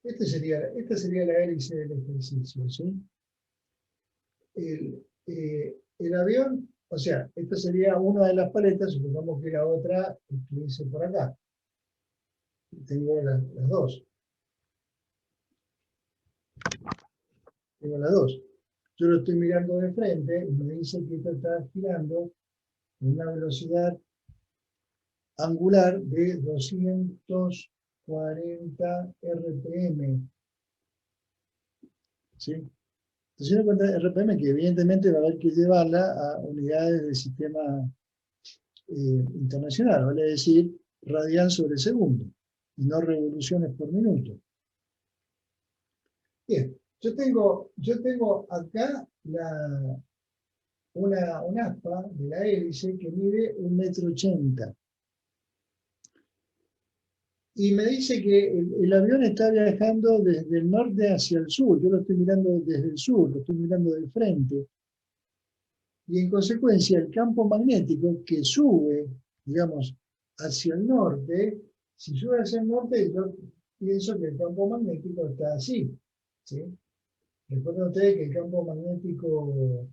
Esta sería la hélice del ejercicio, ¿sí? El avión, o sea, esta sería una de las paletas, supongamos que la otra estuviese por acá. Tengo las dos. Tengo las dos. Yo lo estoy mirando de frente y me dice que esto está girando a una velocidad angular de 240 RPM. ¿Sí? 240 RPM que evidentemente va a haber que llevarla a unidades del sistema internacional, vale decir radian sobre segundo, y no revoluciones por minuto. Bien, yo tengo acá un aspa de la hélice que mide 1,80 m. Y me dice que el avión está viajando desde el norte hacia el sur. Yo lo estoy mirando desde el sur, lo estoy mirando de frente. Y en consecuencia, el campo magnético que sube, digamos, hacia el norte, si sube hacia el norte, yo pienso que el campo magnético está así, ¿sí? Recuerden ustedes que el campo magnético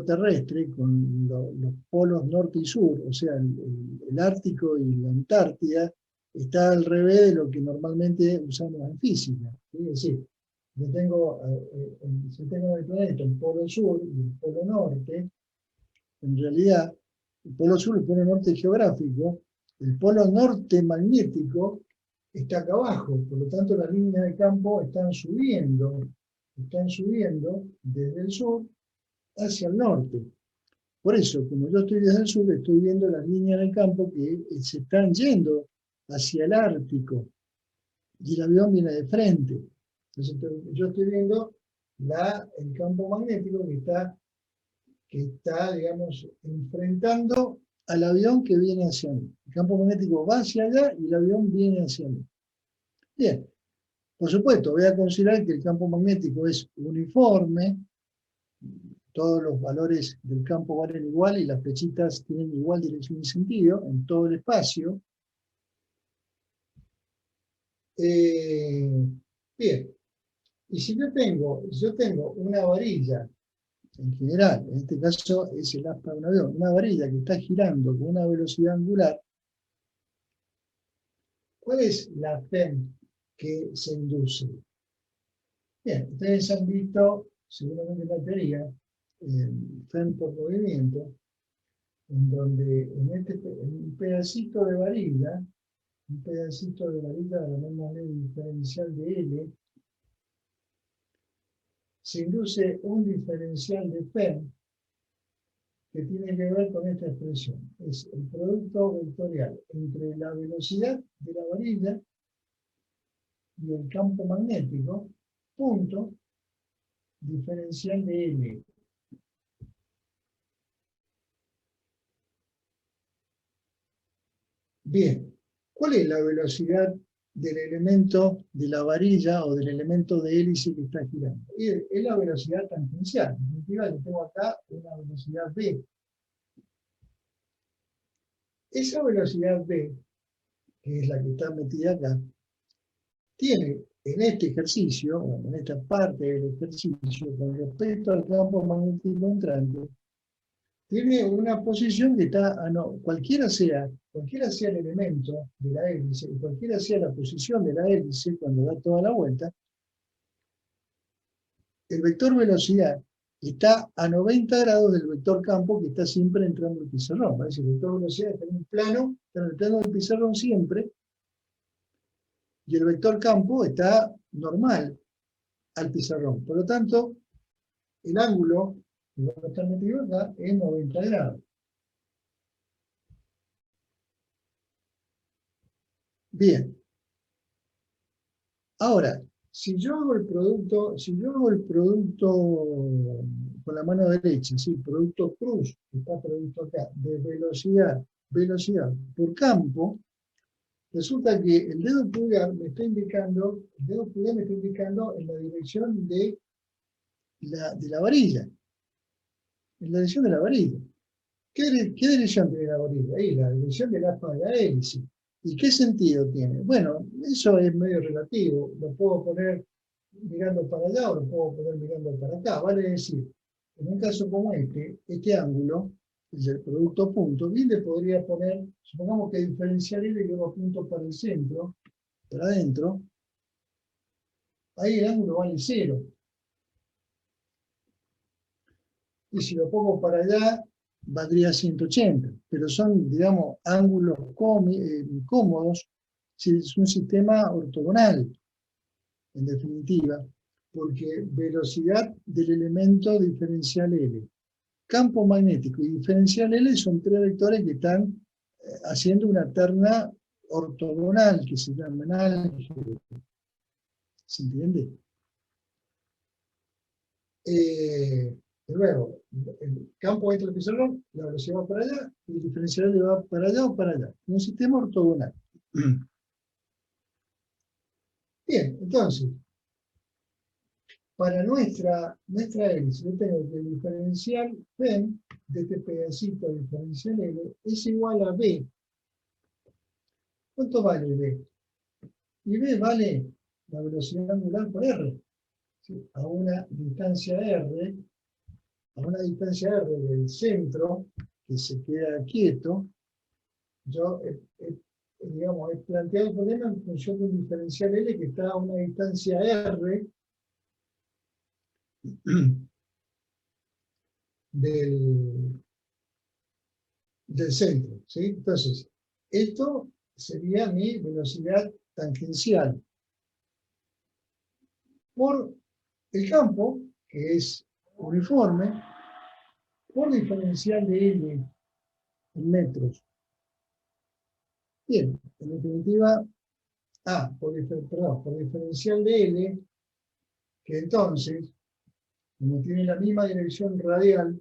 terrestre, con los polos norte y sur, o sea, el Ártico y la Antártida, está al revés de lo que normalmente usamos en física. ¿Sí? Es decir, yo tengo en el planeta el polo sur y el polo norte. En realidad, el polo sur y el polo norte geográfico, el polo norte magnético está acá abajo, por lo tanto las líneas de campo están subiendo desde el sur hacia el norte. Por eso, como yo estoy desde el sur, estoy viendo las líneas de campo que se están yendo hacia el Ártico, y el avión viene de frente. Entonces yo estoy viendo el campo magnético que está, digamos, enfrentando al avión que viene hacia mí. El campo magnético va hacia allá y el avión viene hacia mí. Bien, por supuesto, voy a considerar que el campo magnético es uniforme, todos los valores del campo valen igual y las flechitas tienen igual dirección y sentido en todo el espacio. Bien, y si yo tengo una varilla, en general, en este caso es el aspa de un avión, una varilla que está girando con una velocidad angular, ¿cuál es la FEM que se induce? Bien, ustedes han visto, seguramente en la teoría, FEM por movimiento, en donde en un pedacito de varilla, llamémosle diferencial de L, se induce un diferencial de FEM que tiene que ver con esta expresión. Es el producto vectorial entre la velocidad de la varilla y el campo magnético, punto, diferencial de L. Bien, ¿cuál es la velocidad del elemento de la varilla o del elemento de hélice que está girando? Es la velocidad tangencial. En definitiva, yo tengo acá una velocidad v. Esa velocidad v, que es la que está metida acá, tiene en este ejercicio, o en esta parte del ejercicio, con respecto al campo magnético entrante, tiene una posición que está, cualquiera sea el elemento de la hélice, y cualquiera sea la posición de la hélice cuando da toda la vuelta, el vector velocidad está a 90 grados del vector campo que está siempre entrando al pizarrón. ¿Vale? El vector velocidad está en un plano, está en el plano del pizarrón siempre, y el vector campo está normal al pizarrón. Por lo tanto, el ángulo que va a estar metido acá es 90 grados. Bien. Ahora, si yo hago el producto con la mano derecha, ¿sí? Producto cruz, que está previsto acá, de velocidad por campo, resulta que el dedo pulgar me está indicando en la dirección de la varilla. En la dirección de la varilla. ¿Qué dirección tiene la varilla? Ahí, la dirección del aspa de la hélice. ¿Y qué sentido tiene? Bueno, eso es medio relativo. Lo puedo poner mirando para allá o lo puedo poner mirando para acá. Vale decir, en un caso como este ángulo, el del producto punto, bien le podría poner, supongamos que diferencial L lleva punto para el centro, para adentro, ahí el ángulo vale 0. Y si lo pongo para allá, valdría 180, pero son, digamos, ángulos cómodos, si es un sistema ortogonal, en definitiva, porque velocidad del elemento diferencial L, campo magnético y diferencial L son tres vectores que están haciendo una terna ortogonal, que se llama álgebra. ¿Se entiende? Luego, el campo entra al pizarrón, la velocidad va para allá, y el diferencial le va para allá o para allá. Un sistema ortogonal. Bien, entonces, para nuestra hélice, yo tengo que el diferencial FEM de este pedacito diferencial L es igual a B. ¿Cuánto vale B? Y B vale la velocidad angular por R. ¿Sí? A una distancia R del centro, que se queda quieto, yo digamos, he planteado el problema en función de un diferencial L que está a una distancia R del centro. ¿Sí? Entonces, esto sería mi velocidad tangencial. Por el campo, que es uniforme, por diferencial de L en metros. Bien, en definitiva, por diferencial de L, que entonces, como tiene la misma dirección radial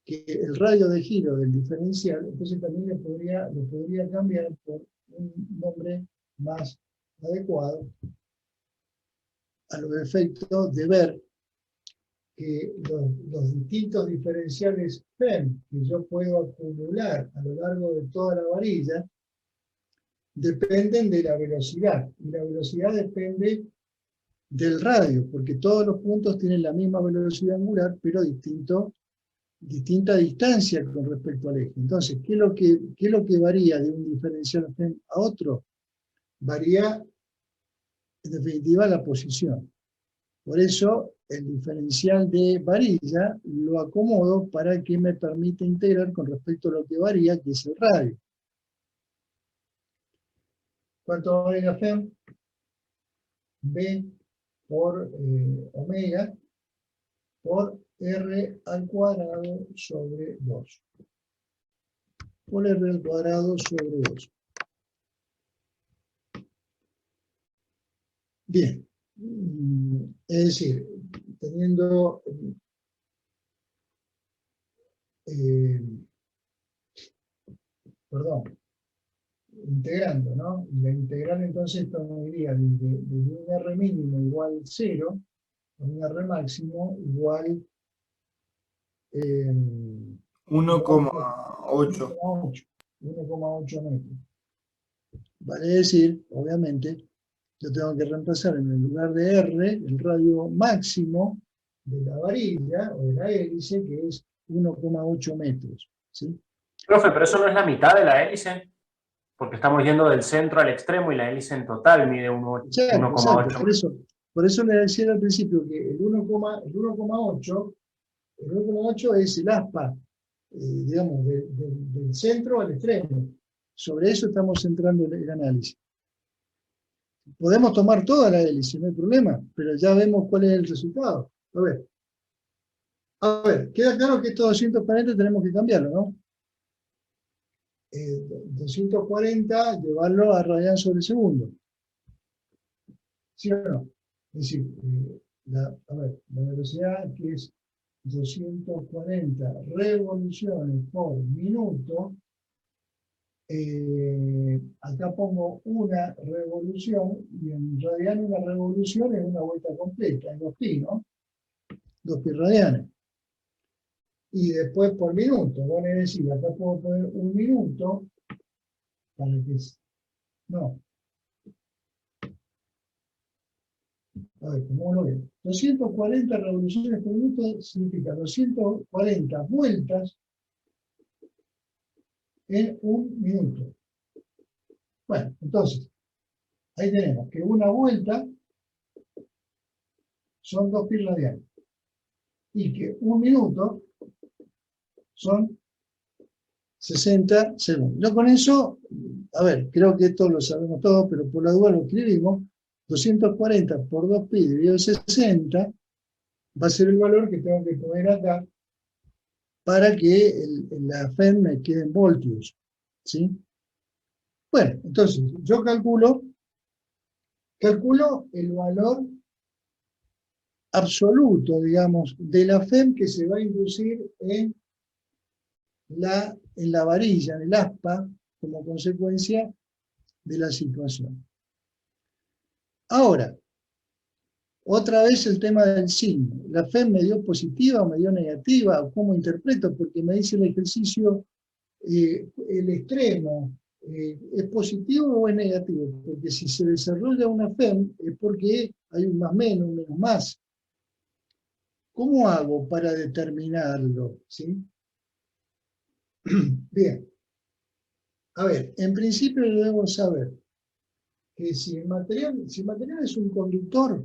que el radio de giro del diferencial, entonces también lo podría cambiar por un nombre más adecuado a los efectos de ver que los distintos diferenciales FEM que yo puedo acumular a lo largo de toda la varilla dependen de la velocidad. Y la velocidad depende del radio, porque todos los puntos tienen la misma velocidad angular, pero distinta distancia con respecto al eje. Entonces, ¿qué es lo que varía de un diferencial FEM a otro? Varía, en definitiva, la posición. Por eso, el diferencial de varilla lo acomodo para que me permita integrar con respecto a lo que varía, que es el radio. ¿Cuánto vale la FEM? B por omega por R al cuadrado sobre 2. Por R al cuadrado sobre 2. Bien. Es decir, teniendo integrando, ¿no? La integral entonces tomaría desde un R mínimo igual 0 a un R máximo igual 1,8. 1,8 metros. Vale decir, obviamente, yo tengo que reemplazar en el lugar de R el radio máximo de la varilla o de la hélice, que es 1,8 metros. ¿Sí? Profe, pero eso no es la mitad de la hélice, porque estamos yendo del centro al extremo y la hélice en total mide 1,8 metros. Por eso le decía al principio que el 1,8 es el aspa, digamos, del centro al extremo. Sobre eso estamos centrando el análisis. Podemos tomar toda la hélice, no hay problema, pero ya vemos cuál es el resultado. A ver, queda claro que estos 240 tenemos que cambiarlo, ¿no? 240, llevarlo a radian sobre segundo. ¿Sí o no? Es decir, la velocidad que es 240 revoluciones por minuto, acá pongo una revolución, y en radian una revolución es una vuelta completa, en 2pi, ¿no? 2pi radianes. Y después por minuto, van a decir, acá puedo poner un minuto, para que... No. A ver, ¿cómo lo veo? 240 revoluciones por minuto significa 240 vueltas en un minuto. Bueno, entonces, ahí tenemos que una vuelta son 2pi radianes. Y que un minuto son 60 segundos. Yo con eso, a ver, creo que esto lo sabemos todo, pero por la duda lo escribimos. 240 por 2pi dividido 60 va a ser el valor que tengo que poner acá para que la FEM me quede en voltios. ¿Sí? Bueno, entonces, yo calculo el valor absoluto, digamos, de la FEM que se va a inducir en la varilla, en el aspa, como consecuencia de la situación. Ahora, otra vez el tema del signo. ¿La FEM me dio positiva o me dio negativa? ¿O cómo interpreto? Porque me dice el ejercicio, el extremo, ¿es positivo o es negativo? Porque si se desarrolla una FEM es porque hay un más menos, un menos más. ¿Cómo hago para determinarlo? ¿Sí? Bien. A ver, en principio debemos saber que si el material es un conductor,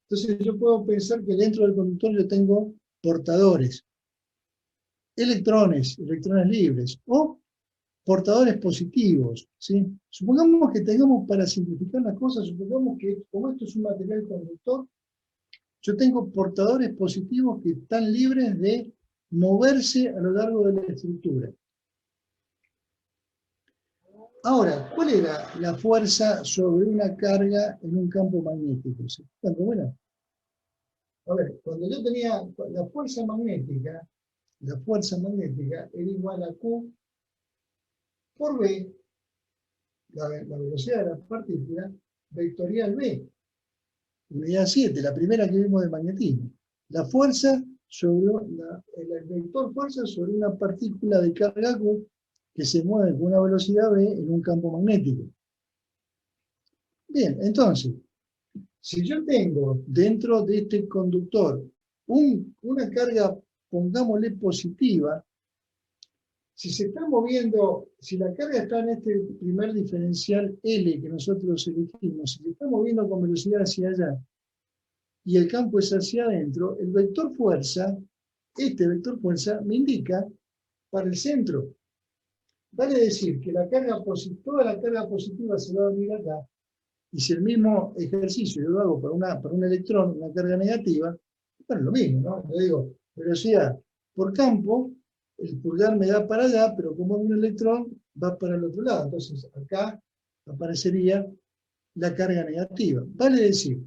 entonces yo puedo pensar que dentro del conductor yo tengo portadores, electrones libres, o portadores positivos, ¿sí? Supongamos que tengamos, para simplificar las cosas, supongamos que como esto es un material conductor, yo tengo portadores positivos que están libres de moverse a lo largo de la estructura. Ahora, ¿cuál era la fuerza sobre una carga en un campo magnético? ¿Se fijan cómo era? A ver, cuando yo tenía la fuerza magnética era igual a Q por B, la velocidad de la partícula, vectorial B. unidad 7, la primera que vimos de magnetismo. La fuerza sobre el vector fuerza sobre una partícula de carga Q que se mueve con una velocidad v en un campo magnético. Bien, entonces, si yo tengo dentro de este conductor una carga, pongámosle positiva, si se está moviendo, si la carga está en este primer diferencial L que nosotros elegimos, si se está moviendo con velocidad hacia allá y el campo es hacia adentro, el vector fuerza, este vector fuerza me indica para el centro. Vale decir que toda la carga positiva se va a venir acá, y si el mismo ejercicio yo lo hago para un electrón, una carga negativa, bueno, lo mismo, ¿no? Yo digo, velocidad por campo, el pulgar me da para allá, pero como es un electrón, va para el otro lado. Entonces, acá aparecería la carga negativa. Vale decir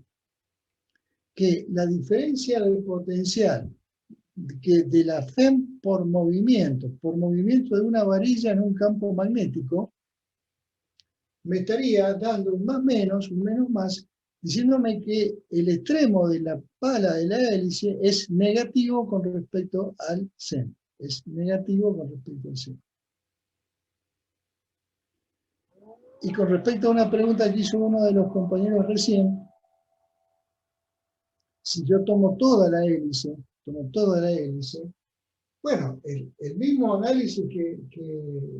que la diferencia de potencial de la FEM por movimiento de una varilla en un campo magnético, me estaría dando un más menos, un menos más, diciéndome que el extremo de la pala de la hélice es negativo con respecto al centro. Es negativo con respecto al centro. Y con respecto a una pregunta que hizo uno de los compañeros recién, si yo tomo toda la hélice, bueno, el mismo análisis que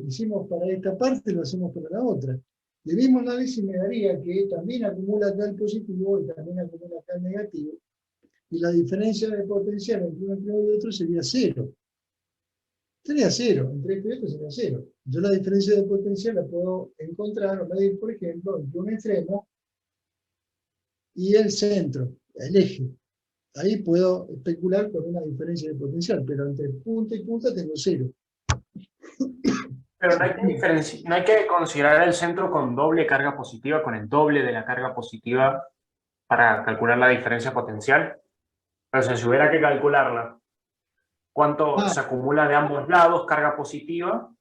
hicimos para esta parte lo hacemos para la otra. El mismo análisis me daría que también acumula acá el positivo y también acumula acá el negativo, y la diferencia de potencial entre un extremo y otro sería cero. Sería cero, entre esto y esto sería cero. Yo la diferencia de potencial la puedo encontrar o medir, por ejemplo, entre un extremo y el centro, el eje. Ahí puedo especular con una diferencia de potencial, pero entre punta y punta tengo cero. Pero no hay que considerar el centro con doble carga positiva, con el doble de la carga positiva para calcular la diferencia potencial. Entonces, si hubiera que calcularla, ¿cuánto se acumula de ambos lados carga positiva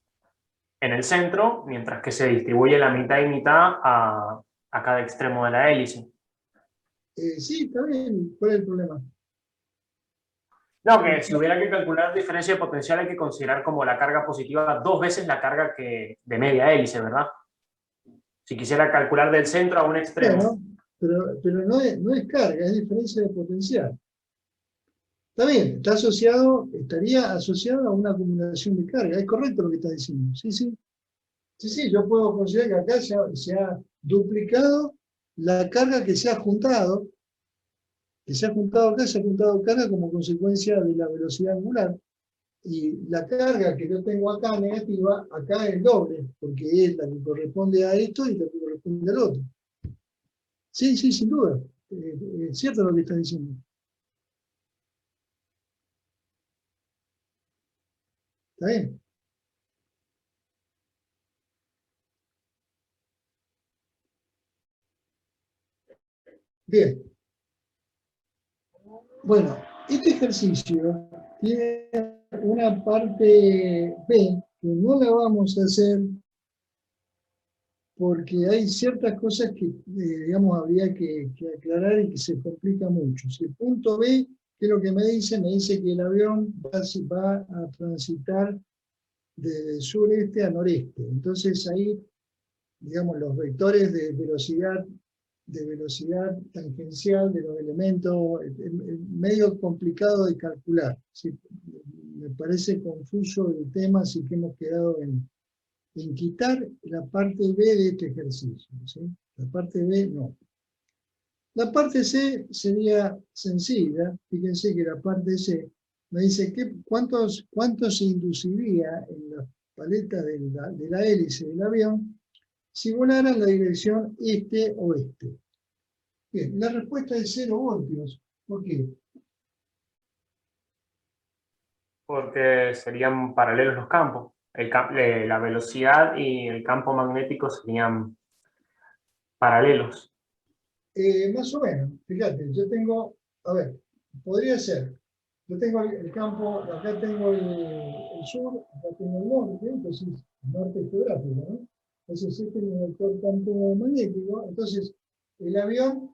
en el centro, mientras que se distribuye la mitad y mitad a cada extremo de la hélice? Sí, está bien. ¿Cuál es el problema? No, que si hubiera que calcular diferencia de potencial hay que considerar como la carga positiva 2 veces la carga de media hélice, ¿verdad? Si quisiera calcular del centro a un extremo. Bueno, pero no es carga, es diferencia de potencial. Está bien, estaría asociado a una acumulación de carga. Es correcto lo que está diciendo. Sí, sí. Sí, yo puedo considerar que acá se ha duplicado la carga que se ha juntado. Se ha juntado carga como consecuencia de la velocidad angular. Y la carga que yo tengo acá negativa, acá es el doble, porque es la que corresponde a esto y la que corresponde al otro. Sí, sí, sin duda. Es cierto lo que está diciendo. ¿Está bien? Bien. Bueno, este ejercicio tiene una parte B que no la vamos a hacer porque hay ciertas cosas que, digamos, habría que aclarar y que se complica mucho. Si el punto B, ¿qué es lo que me dice? Me dice que el avión va a transitar de sureste a noreste. Entonces ahí, digamos, los vectores de velocidad tangencial de los elementos, es medio complicado de calcular. ¿Sí? Me parece confuso el tema, así que hemos quedado en quitar la parte B de este ejercicio. ¿Sí? La parte B no. La parte C sería sencilla. Fíjense que la parte C me dice cuánto se induciría en la paleta de la hélice del avión si volara en la dirección este-oeste. Bien, la respuesta es 0 voltios. ¿Por qué? Porque serían paralelos los campos. La velocidad y el campo magnético serían paralelos. Más o menos, fíjate, yo tengo, a ver, podría ser, yo tengo el campo, acá tengo el sur, acá tengo el norte, entonces el norte geográfico, ¿no? Entonces este es mi vector campo magnético, entonces el avión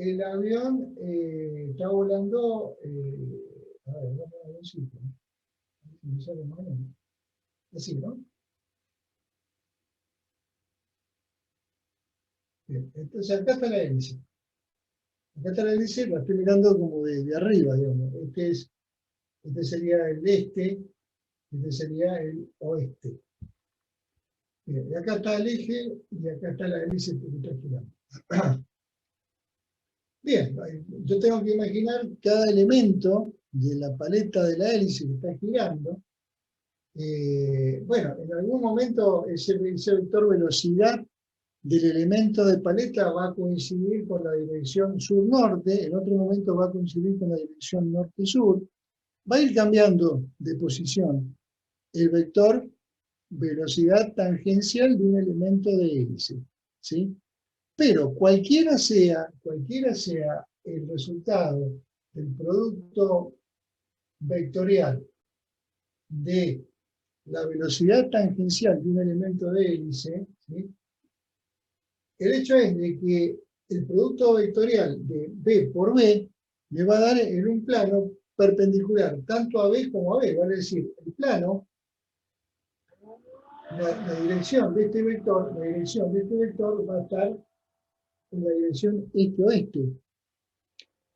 el avión está volando, a ver, vamos a ver un sitio, ¿no? Me sale más o menos. Así, ¿no? Bien, entonces acá está la hélice. Acá está la hélice, la estoy mirando como de arriba, digamos. Este sería el este, este sería el oeste. Bien, y acá está el eje y acá está la hélice que está girando. Bien, yo tengo que imaginar cada elemento de la paleta de la hélice que está girando. Bueno, en algún momento ese vector velocidad del elemento de paleta va a coincidir con la dirección sur-norte, en otro momento va a coincidir con la dirección norte-sur, va a ir cambiando de posición el vector velocidad tangencial de un elemento de hélice, ¿sí? Pero cualquiera sea el resultado del producto vectorial de la velocidad tangencial de un elemento de hélice, ¿sí? El hecho es de que el producto vectorial de B por B le va a dar en un plano perpendicular tanto a B como a B, vale decir, el plano, la dirección de este vector, va a estar en la dirección este-oeste.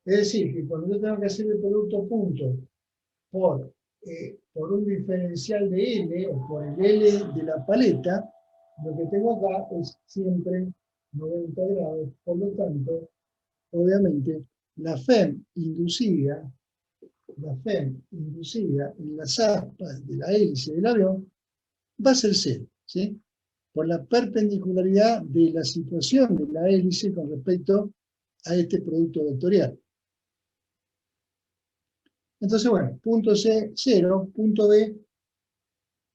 Es decir, que cuando yo tengo que hacer el producto punto por un diferencial de L, o por el L de la paleta, lo que tengo acá es siempre 90 grados, por lo tanto, obviamente, la FEM inducida en las aspas de la hélice del avión va a ser cero, ¿sí? Por la perpendicularidad de la situación de la hélice con respecto a este producto vectorial. Entonces, bueno, punto C, 0, punto B,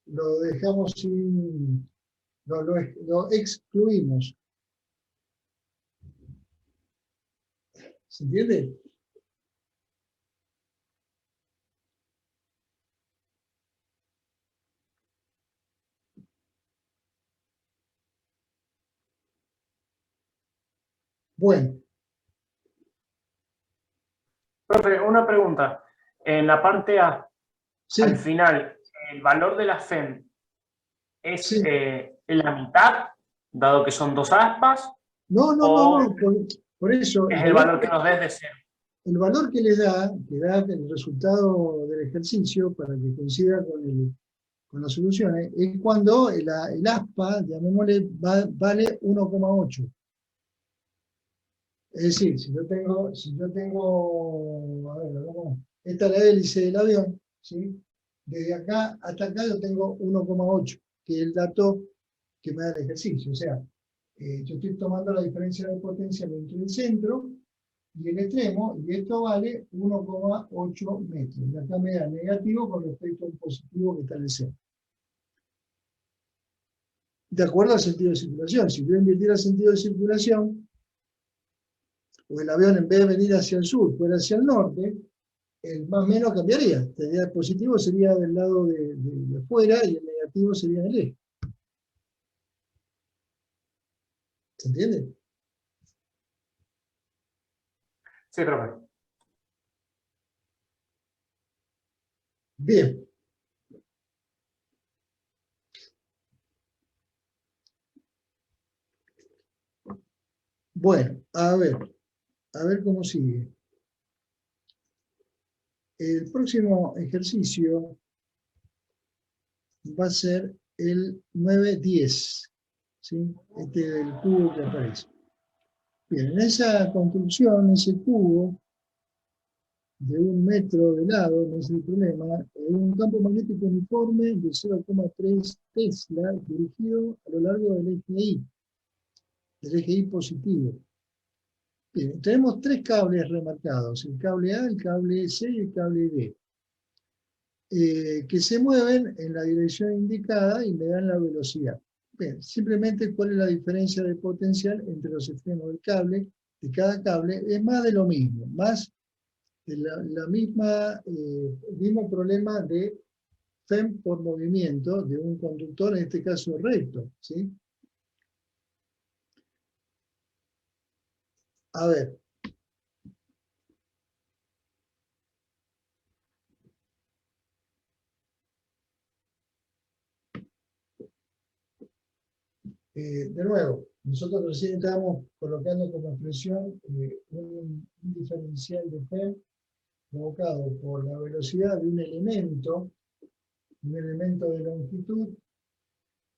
lo dejamos sin, lo excluimos. ¿Se entiende? Bueno. Profe, una pregunta. En la parte A, Sí. al final, ¿el valor de la FEM es Sí. la mitad, dado que son dos aspas? No, por eso. ¿Es el valor que nos des de cero? El valor que da el resultado del ejercicio para que coincida con las soluciones, es cuando el aspa, llamémosle, vale 1,8. Es decir, si yo tengo, a ver, esta es la hélice del avión, ¿sí? Desde acá hasta acá yo tengo 1,8, que es el dato que me da el ejercicio. O sea, yo estoy tomando la diferencia de potencia entre el centro y el extremo, y esto vale 1,8 metros. Y acá me da negativo con respecto al positivo que está en el centro. De acuerdo al sentido de circulación. Si yo invirtiera el sentido de circulación, o el avión en vez de venir hacia el sur, fuera hacia el norte, el más o menos cambiaría. El positivo sería del lado de afuera y el negativo sería del eje. ¿Se entiende? Sí, profe. Bien. Bueno, a ver cómo sigue. El próximo ejercicio va a ser el 9-10, ¿sí? Este del cubo que aparece. Bien, en esa construcción, ese cubo de 1 metro de lado, no es el problema, en un campo magnético uniforme de 0,3 Tesla dirigido a lo largo del eje Y positivo. Bien, tenemos 3 cables remarcados, el cable A, el cable C y el cable D, que se mueven en la dirección indicada y me dan la velocidad. Bien, simplemente cuál es la diferencia de potencial entre los extremos del cable, de cada cable, es más de lo mismo, más de el mismo problema de FEM por movimiento de un conductor, en este caso recto, ¿sí? A ver, De nuevo, nosotros recién estábamos colocando como expresión un diferencial de Fe provocado por la velocidad de un elemento de longitud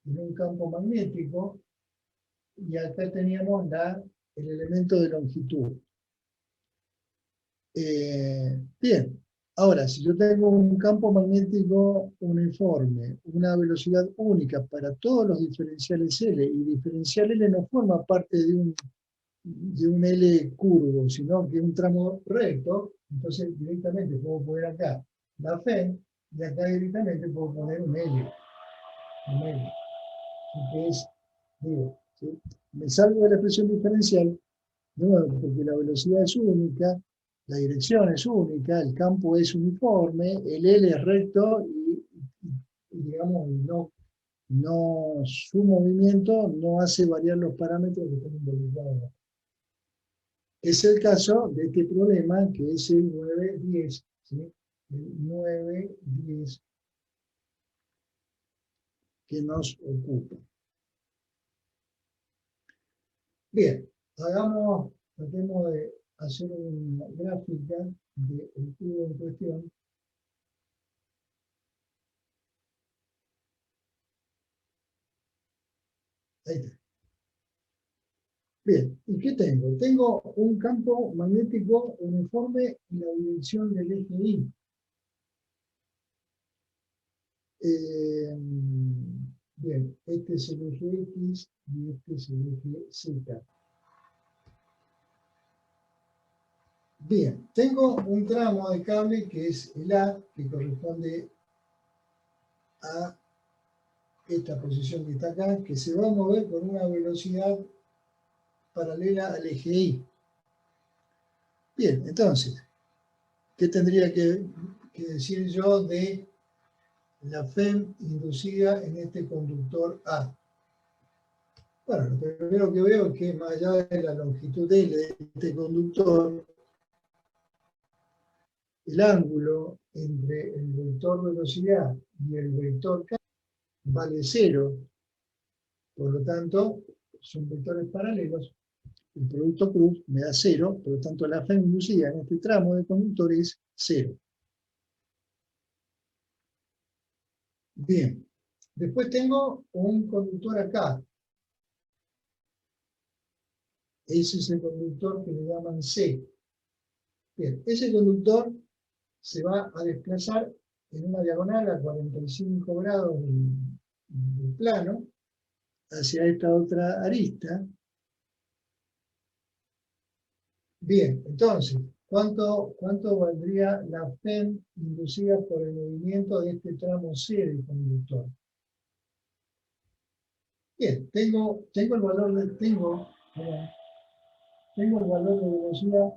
en un campo magnético, y acá teníamos el elemento de longitud. Bien, ahora, si yo tengo un campo magnético uniforme, una velocidad única para todos los diferenciales L, y diferencial L no forma parte de un L curvo, sino que es un tramo recto, entonces directamente puedo poner acá la Fe, y acá directamente puedo poner un L. Que es, digo, ¿sí? Me salgo de la expresión diferencial, de nuevo, porque la velocidad es única, la dirección es única, el campo es uniforme, el L es recto y digamos, su movimiento no hace variar los parámetros que están involucrados. Es el caso de este problema que es el 9-10, ¿sí? El 9-10 que nos ocupa. Bien, tratemos de hacer una gráfica del cubo en cuestión. Ahí está. Bien, ¿y qué tengo? Tengo un campo magnético uniforme en la dirección del eje Y. Bien, este es el eje X y este es el eje Z. Bien, tengo un tramo de cable que es el A, que corresponde a esta posición que está acá, que se va a mover con una velocidad paralela al eje Y. Bien, entonces, ¿qué tendría que decir yo de la FEM inducida en este conductor A? Bueno, lo primero que veo es que más allá de la longitud L de este conductor, el ángulo entre el vector velocidad y el vector K vale 0. Por lo tanto, son vectores paralelos. El producto cruz me da 0, por lo tanto la FEM inducida en este tramo de conductor es 0. Bien, después tengo un conductor acá. Ese es el conductor que le llaman C. Bien, ese conductor se va a desplazar en una diagonal a 45 grados del plano hacia esta otra arista. Bien, entonces, ¿cuánto valdría la FEM inducida por el movimiento de este tramo C del conductor? Bien, tengo el valor de velocidad.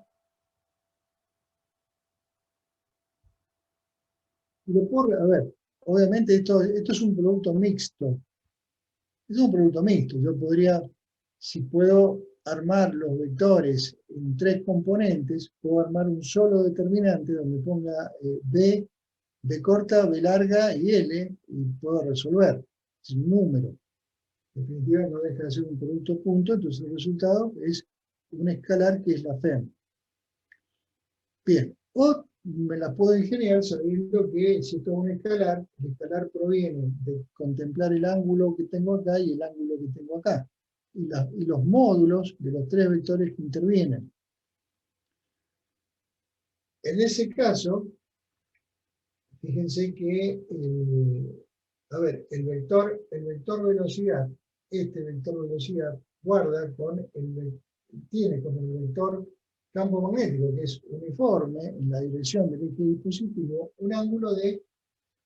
Y lo puedo, a ver, obviamente esto es un producto mixto. Es un producto mixto. Yo podría, si puedo armar los vectores en 3 componentes, puedo armar un solo determinante donde ponga B corta, B larga y L, y puedo resolver. Es un número. En definitiva, no deja de ser un producto punto, entonces el resultado es un escalar que es la FEM. Bien, o me la puedo ingeniar sabiendo que si esto es un escalar, el escalar proviene de contemplar el ángulo que tengo acá y el ángulo que tengo acá, y los módulos de los 3 vectores que intervienen. En ese caso, fíjense que, a ver, el vector velocidad, este vector velocidad tiene con el vector campo magnético, que es uniforme en la dirección del eje dispositivo, un ángulo de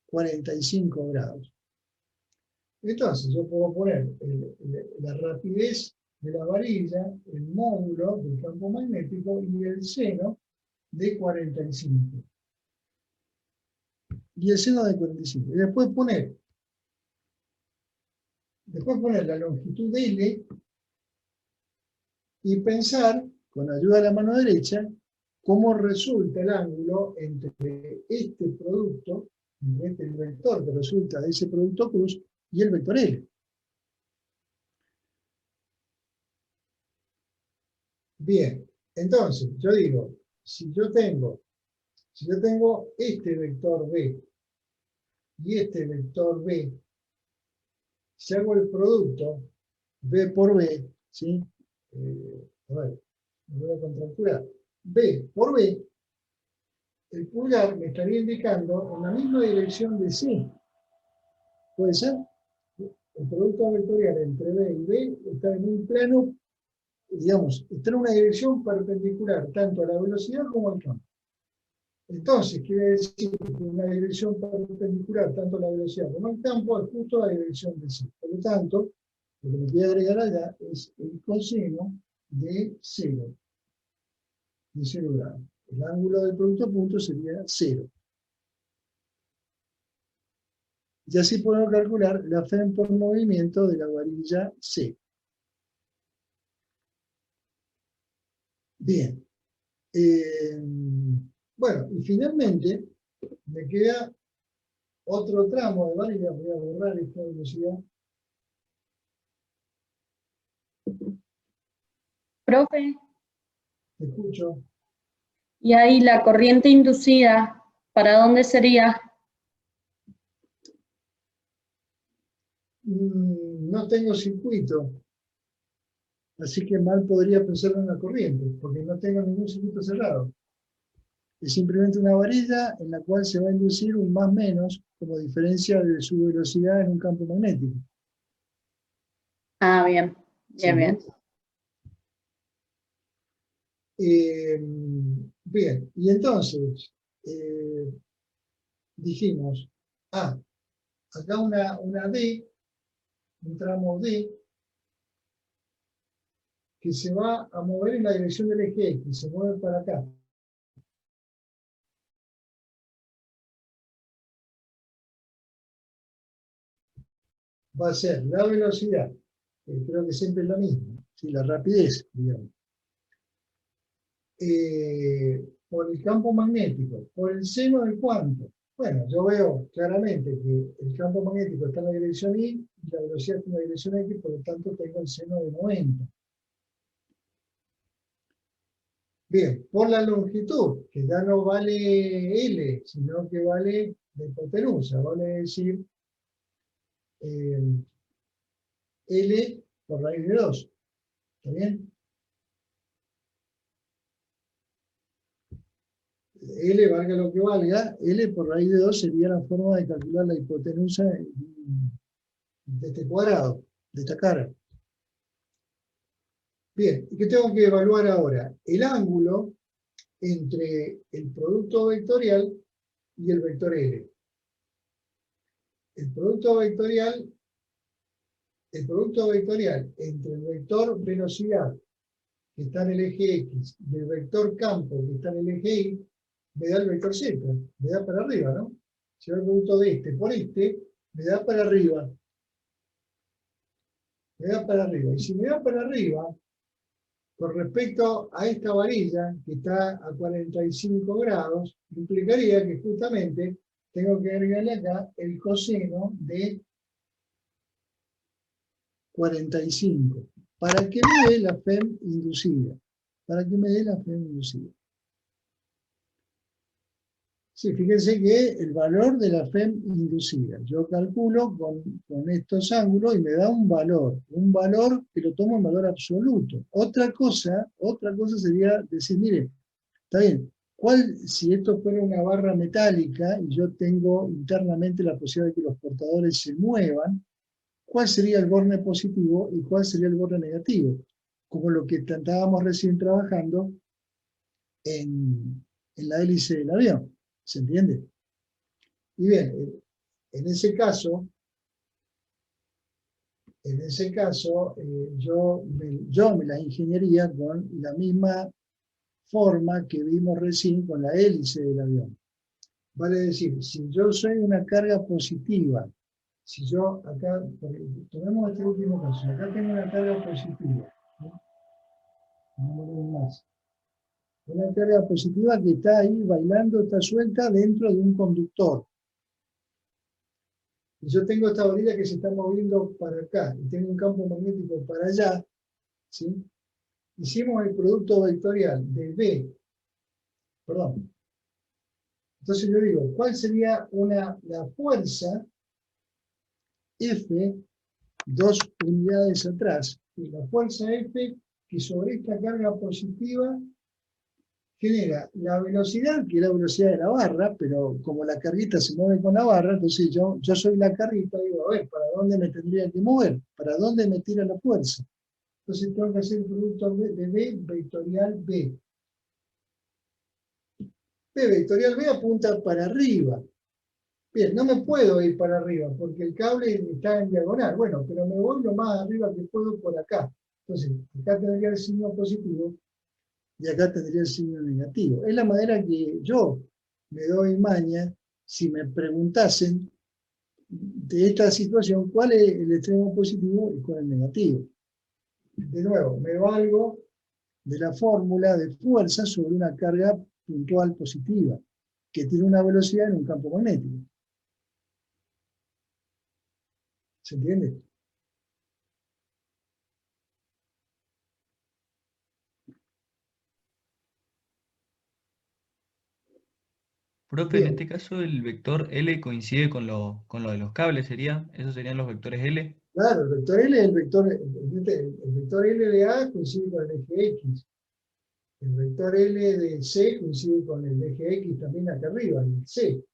45 grados. Entonces yo puedo poner la rapidez de la varilla, el módulo del campo magnético y el seno de 45. Y el seno de 45. Y después poner la longitud L y pensar, con ayuda de la mano derecha, cómo resulta el ángulo entre este producto, el vector que resulta de ese producto cruz, y el vector L. Bien, entonces, yo digo, si yo tengo este vector B y este vector B, si hago el producto B por B, ¿sí? A ver, me voy a contracturar. B por B, el pulgar me estaría indicando en la misma dirección de C. ¿Puede ser? El producto vectorial entre B y B está en un plano, digamos, está en una dirección perpendicular tanto a la velocidad como al campo. Entonces, quiere decir que una dirección perpendicular tanto a la velocidad como al campo es justo la dirección de C. Por lo tanto, lo que me voy a agregar allá es el coseno de 0 grados. El ángulo del producto punto sería 0. Y así podemos calcular la FEM por movimiento de la varilla C. Bien. Bueno, y finalmente me queda otro tramo de varilla. Voy a borrar esta velocidad. Profe, Te escucho. y ahí la corriente inducida, ¿para dónde sería? No tengo circuito, así que mal podría pensar en una corriente, porque no tengo ningún circuito cerrado. Es simplemente una varilla en la cual se va a inducir un más menos como diferencia de su velocidad en un campo magnético. Ah, bien, bien, bien. Bien, y entonces dijimos, acá una D, un tramo D, que se va a mover en la dirección del eje X, se mueve para acá. Va a ser la velocidad, que creo que siempre es la misma, ¿sí? La rapidez, digamos. Por el campo magnético, por el seno del cuánto. Bueno, yo veo claramente que el campo magnético está en la dirección Y y la velocidad está en la dirección X, por lo tanto tengo el seno de 90. Bien, por la longitud, que ya no vale L, sino que vale la hipotenusa, vale decir L por raíz de 2. ¿Está bien? L, valga lo que valga, L por raíz de 2 sería la forma de calcular la hipotenusa de este cuadrado, de esta cara. Bien, ¿y qué tengo que evaluar ahora? El ángulo entre el producto vectorial y el vector L. El producto vectorial entre el vector velocidad, que está en el eje X, y el vector campo, que está en el eje Y, me da el vector Z, me da para arriba, ¿no? Si yo el producto de este por este, me da para arriba. Me da para arriba. Y si me da para arriba, con respecto a esta varilla, que está a 45 grados, implicaría que justamente tengo que agregarle acá el coseno de 45, para que me dé la FEM inducida. Sí, fíjense que el valor de la FEM inducida, yo calculo con estos ángulos y me da un valor que lo tomo en valor absoluto. Otra cosa sería decir, mire, está bien, si esto fuera una barra metálica y yo tengo internamente la posibilidad de que los portadores se muevan, ¿cuál sería el borne positivo y cuál sería el borne negativo? Como lo que estábamos recién trabajando en la hélice del avión. ¿Se entiende? Y bien, en ese caso, yo me la ingeniería con la misma forma que vimos recién con la hélice del avión. Vale decir, si yo soy una carga positiva, si yo acá, tomemos este último caso, acá tengo una carga positiva, ¿no? No más. Una carga positiva que está ahí bailando, está suelta dentro de un conductor. Y yo tengo esta varilla que se está moviendo para acá, y tengo un campo magnético para allá, ¿sí? hicimos el producto vectorial de B, perdón. Entonces yo digo, ¿cuál sería la fuerza F, 2 unidades atrás? Y la fuerza F que sobre esta carga positiva genera la velocidad, que es la velocidad de la barra, pero como la carguita se mueve con la barra, entonces yo soy la carguita, digo, a ver, ¿para dónde me tendría que mover? ¿Para dónde me tira la fuerza? Entonces tengo que hacer el producto de B vectorial B. B vectorial B apunta para arriba. Bien, no me puedo ir para arriba porque el cable está en diagonal. Bueno, pero me voy lo más arriba que puedo por acá. Entonces, acá tendría el signo positivo y acá tendría el signo negativo. Es la manera que yo me doy maña si me preguntasen de esta situación cuál es el extremo positivo y cuál es el negativo. De nuevo, me valgo de la fórmula de fuerza sobre una carga puntual positiva que tiene una velocidad en un campo magnético. ¿Se entiende? Profe, en Bien, este caso el vector L coincide con lo de los cables, ¿sería? ¿Esos serían los vectores L? claro, el vector L es el vector L de A coincide con el eje X. El vector L de C coincide con el eje X también acá arriba, el C.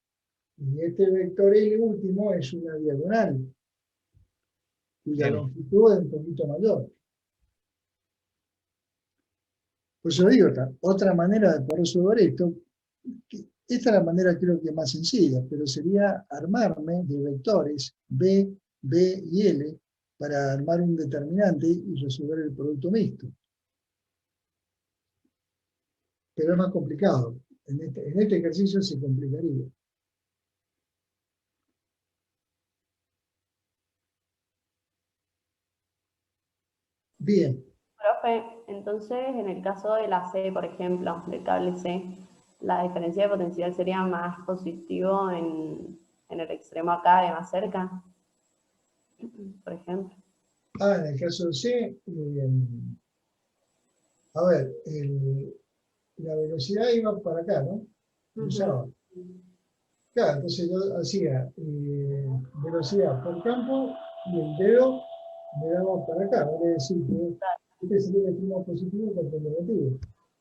Y este vector L último es una diagonal, cuya Bien. longitud es un poquito mayor. Por eso digo, otra manera de poder resolver esto, esta es la manera creo que más sencilla, pero sería armarme de vectores B, B y L para armar un determinante y resolver el producto mixto. Pero es más complicado. En este ejercicio se complicaría. Bien, Profe, entonces en el caso de la C, por ejemplo, del cable C, la diferencia de potencial sería más positivo en el extremo acá, de más cerca, por ejemplo. en el caso de C, a ver, la velocidad iba para acá, ¿no? Cruzaba. Claro, entonces yo hacía velocidad por campo y el dedo me daba para acá. Vale decir que este sería el extremo positivo contra el negativo.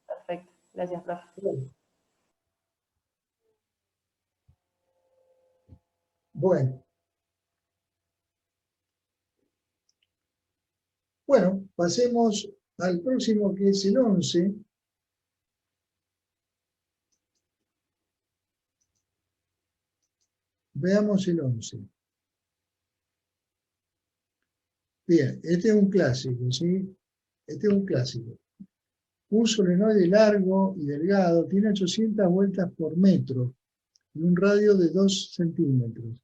Perfecto, gracias, profe. Claro. Bueno, pasemos al próximo que es el 11. Veamos el 11. Bien, este es un clásico, ¿sí? Este es un clásico. Un solenoide largo y delgado tiene 800 vueltas por metro y un radio de 2 centímetros.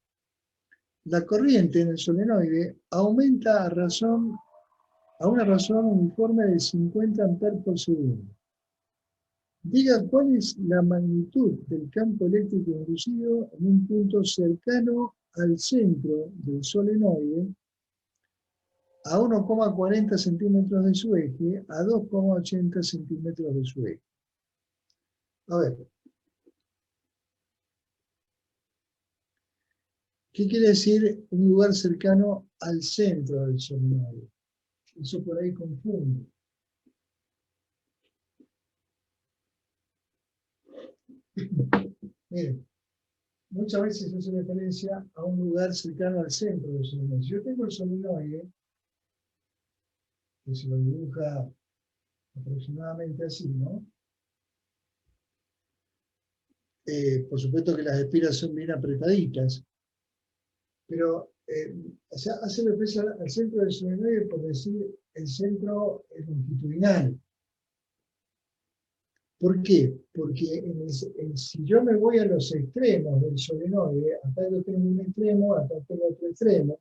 La corriente en el solenoide aumenta a una razón uniforme de 50 amperes por segundo. Diga cuál es la magnitud del campo eléctrico inducido en un punto cercano al centro del solenoide a 1,40 centímetros de su eje, a 2,80 centímetros de su eje. A ver, ¿qué quiere decir un lugar cercano al centro del solenoide? Eso por ahí confunde. Miren, muchas veces se hace referencia a un lugar cercano al centro del solenoide. Si yo tengo el solenoide, que se lo dibuja aproximadamente así, ¿no? Por supuesto que las espiras son bien apretaditas, pero o sea, hace referencia al centro del solenoide por decir el centro longitudinal. ¿Por qué? Porque si yo me voy a los extremos del solenoide, acá yo tengo un extremo, acá tengo otro extremo,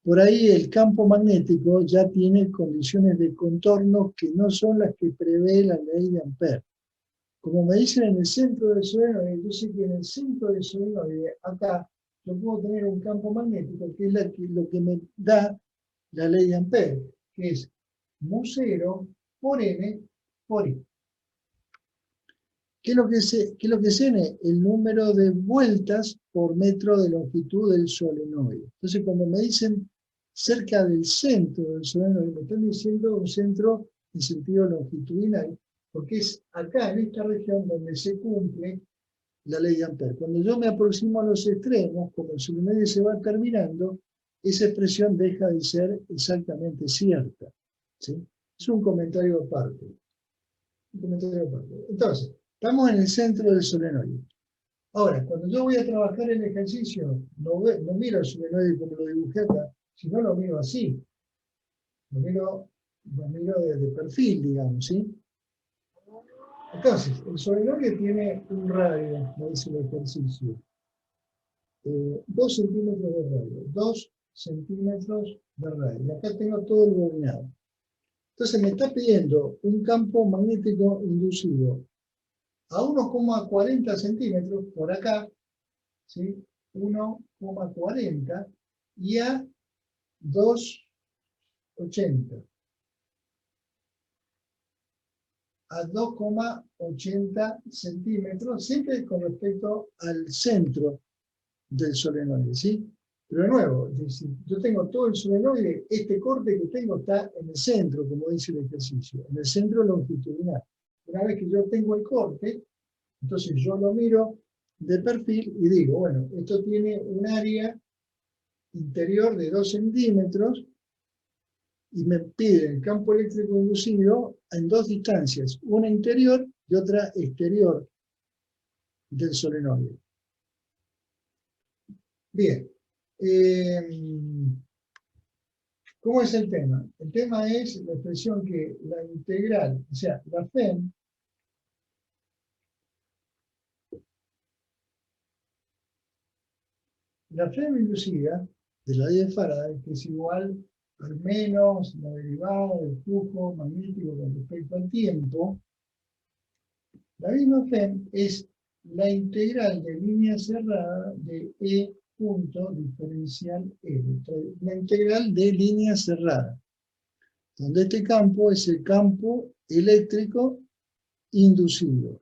por ahí el campo magnético ya tiene condiciones de contorno que no son las que prevé la ley de Ampère. Como me dicen en el centro del solenoide, yo sé que en el centro del solenoide, acá, yo puedo tener un campo magnético que es lo que me da la ley de Ampère, que es mu0 por n por i. ¿Qué es lo que es n? El número de vueltas por metro de longitud del solenoide. Entonces, cuando me dicen cerca del centro del solenoide, me están diciendo un centro en sentido longitudinal, porque es acá, en esta región, donde se cumple la ley de Ampère. Cuando yo me aproximo a los extremos, como el solenoide se va terminando, esa expresión deja de ser exactamente cierta, ¿sí? Es un comentario aparte. Un comentario aparte. Entonces, estamos en el centro del solenoide. Ahora, cuando yo voy a trabajar el ejercicio, no miro el solenoide como lo dibujé acá, sino lo miro así. Lo miro de perfil, digamos, ¿sí? Entonces, el solenoide tiene un radio, me dice el ejercicio. 2 centímetros de radio. 2 centímetros de radio. Y acá tengo todo el bobinado. Entonces me está pidiendo un campo magnético inducido a 1,40 centímetros por acá, ¿sí? 1,40 y a 2,80. A 2,80 centímetros, siempre con respecto al centro del solenoide, ¿sí? Pero de nuevo, si yo tengo todo el solenoide, este corte que tengo está en el centro, como dice el ejercicio, en el centro longitudinal. Una vez que yo tengo el corte, entonces yo lo miro de perfil y digo, bueno, esto tiene un área interior de 2 centímetros y me pide el campo eléctrico inducido en 2 distancias, una interior y otra exterior del solenoide. Bien. ¿Cómo es el tema? El tema es la expresión que la integral, o sea, la FEM, inducida de la ley de Faraday, que es igual al menos la derivada del flujo magnético con respecto al tiempo, la misma FEM es la integral de línea cerrada de E punto diferencial L, la integral de línea cerrada, donde este campo es el campo eléctrico inducido.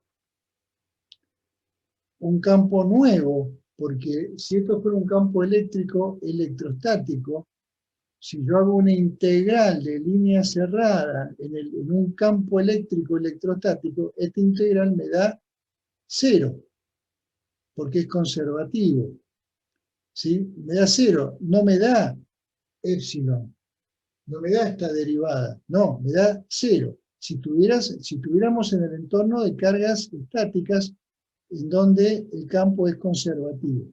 Un campo nuevo, porque si esto fuera un campo eléctrico electrostático, si yo hago una integral de línea cerrada en un campo eléctrico electrostático, esta integral me da 0, porque es conservativo. ¿Sí? Me da 0, no me da epsilon, no me da esta derivada, no, me da 0. Si tuviéramos en el entorno de cargas estáticas en donde el campo es conservativo.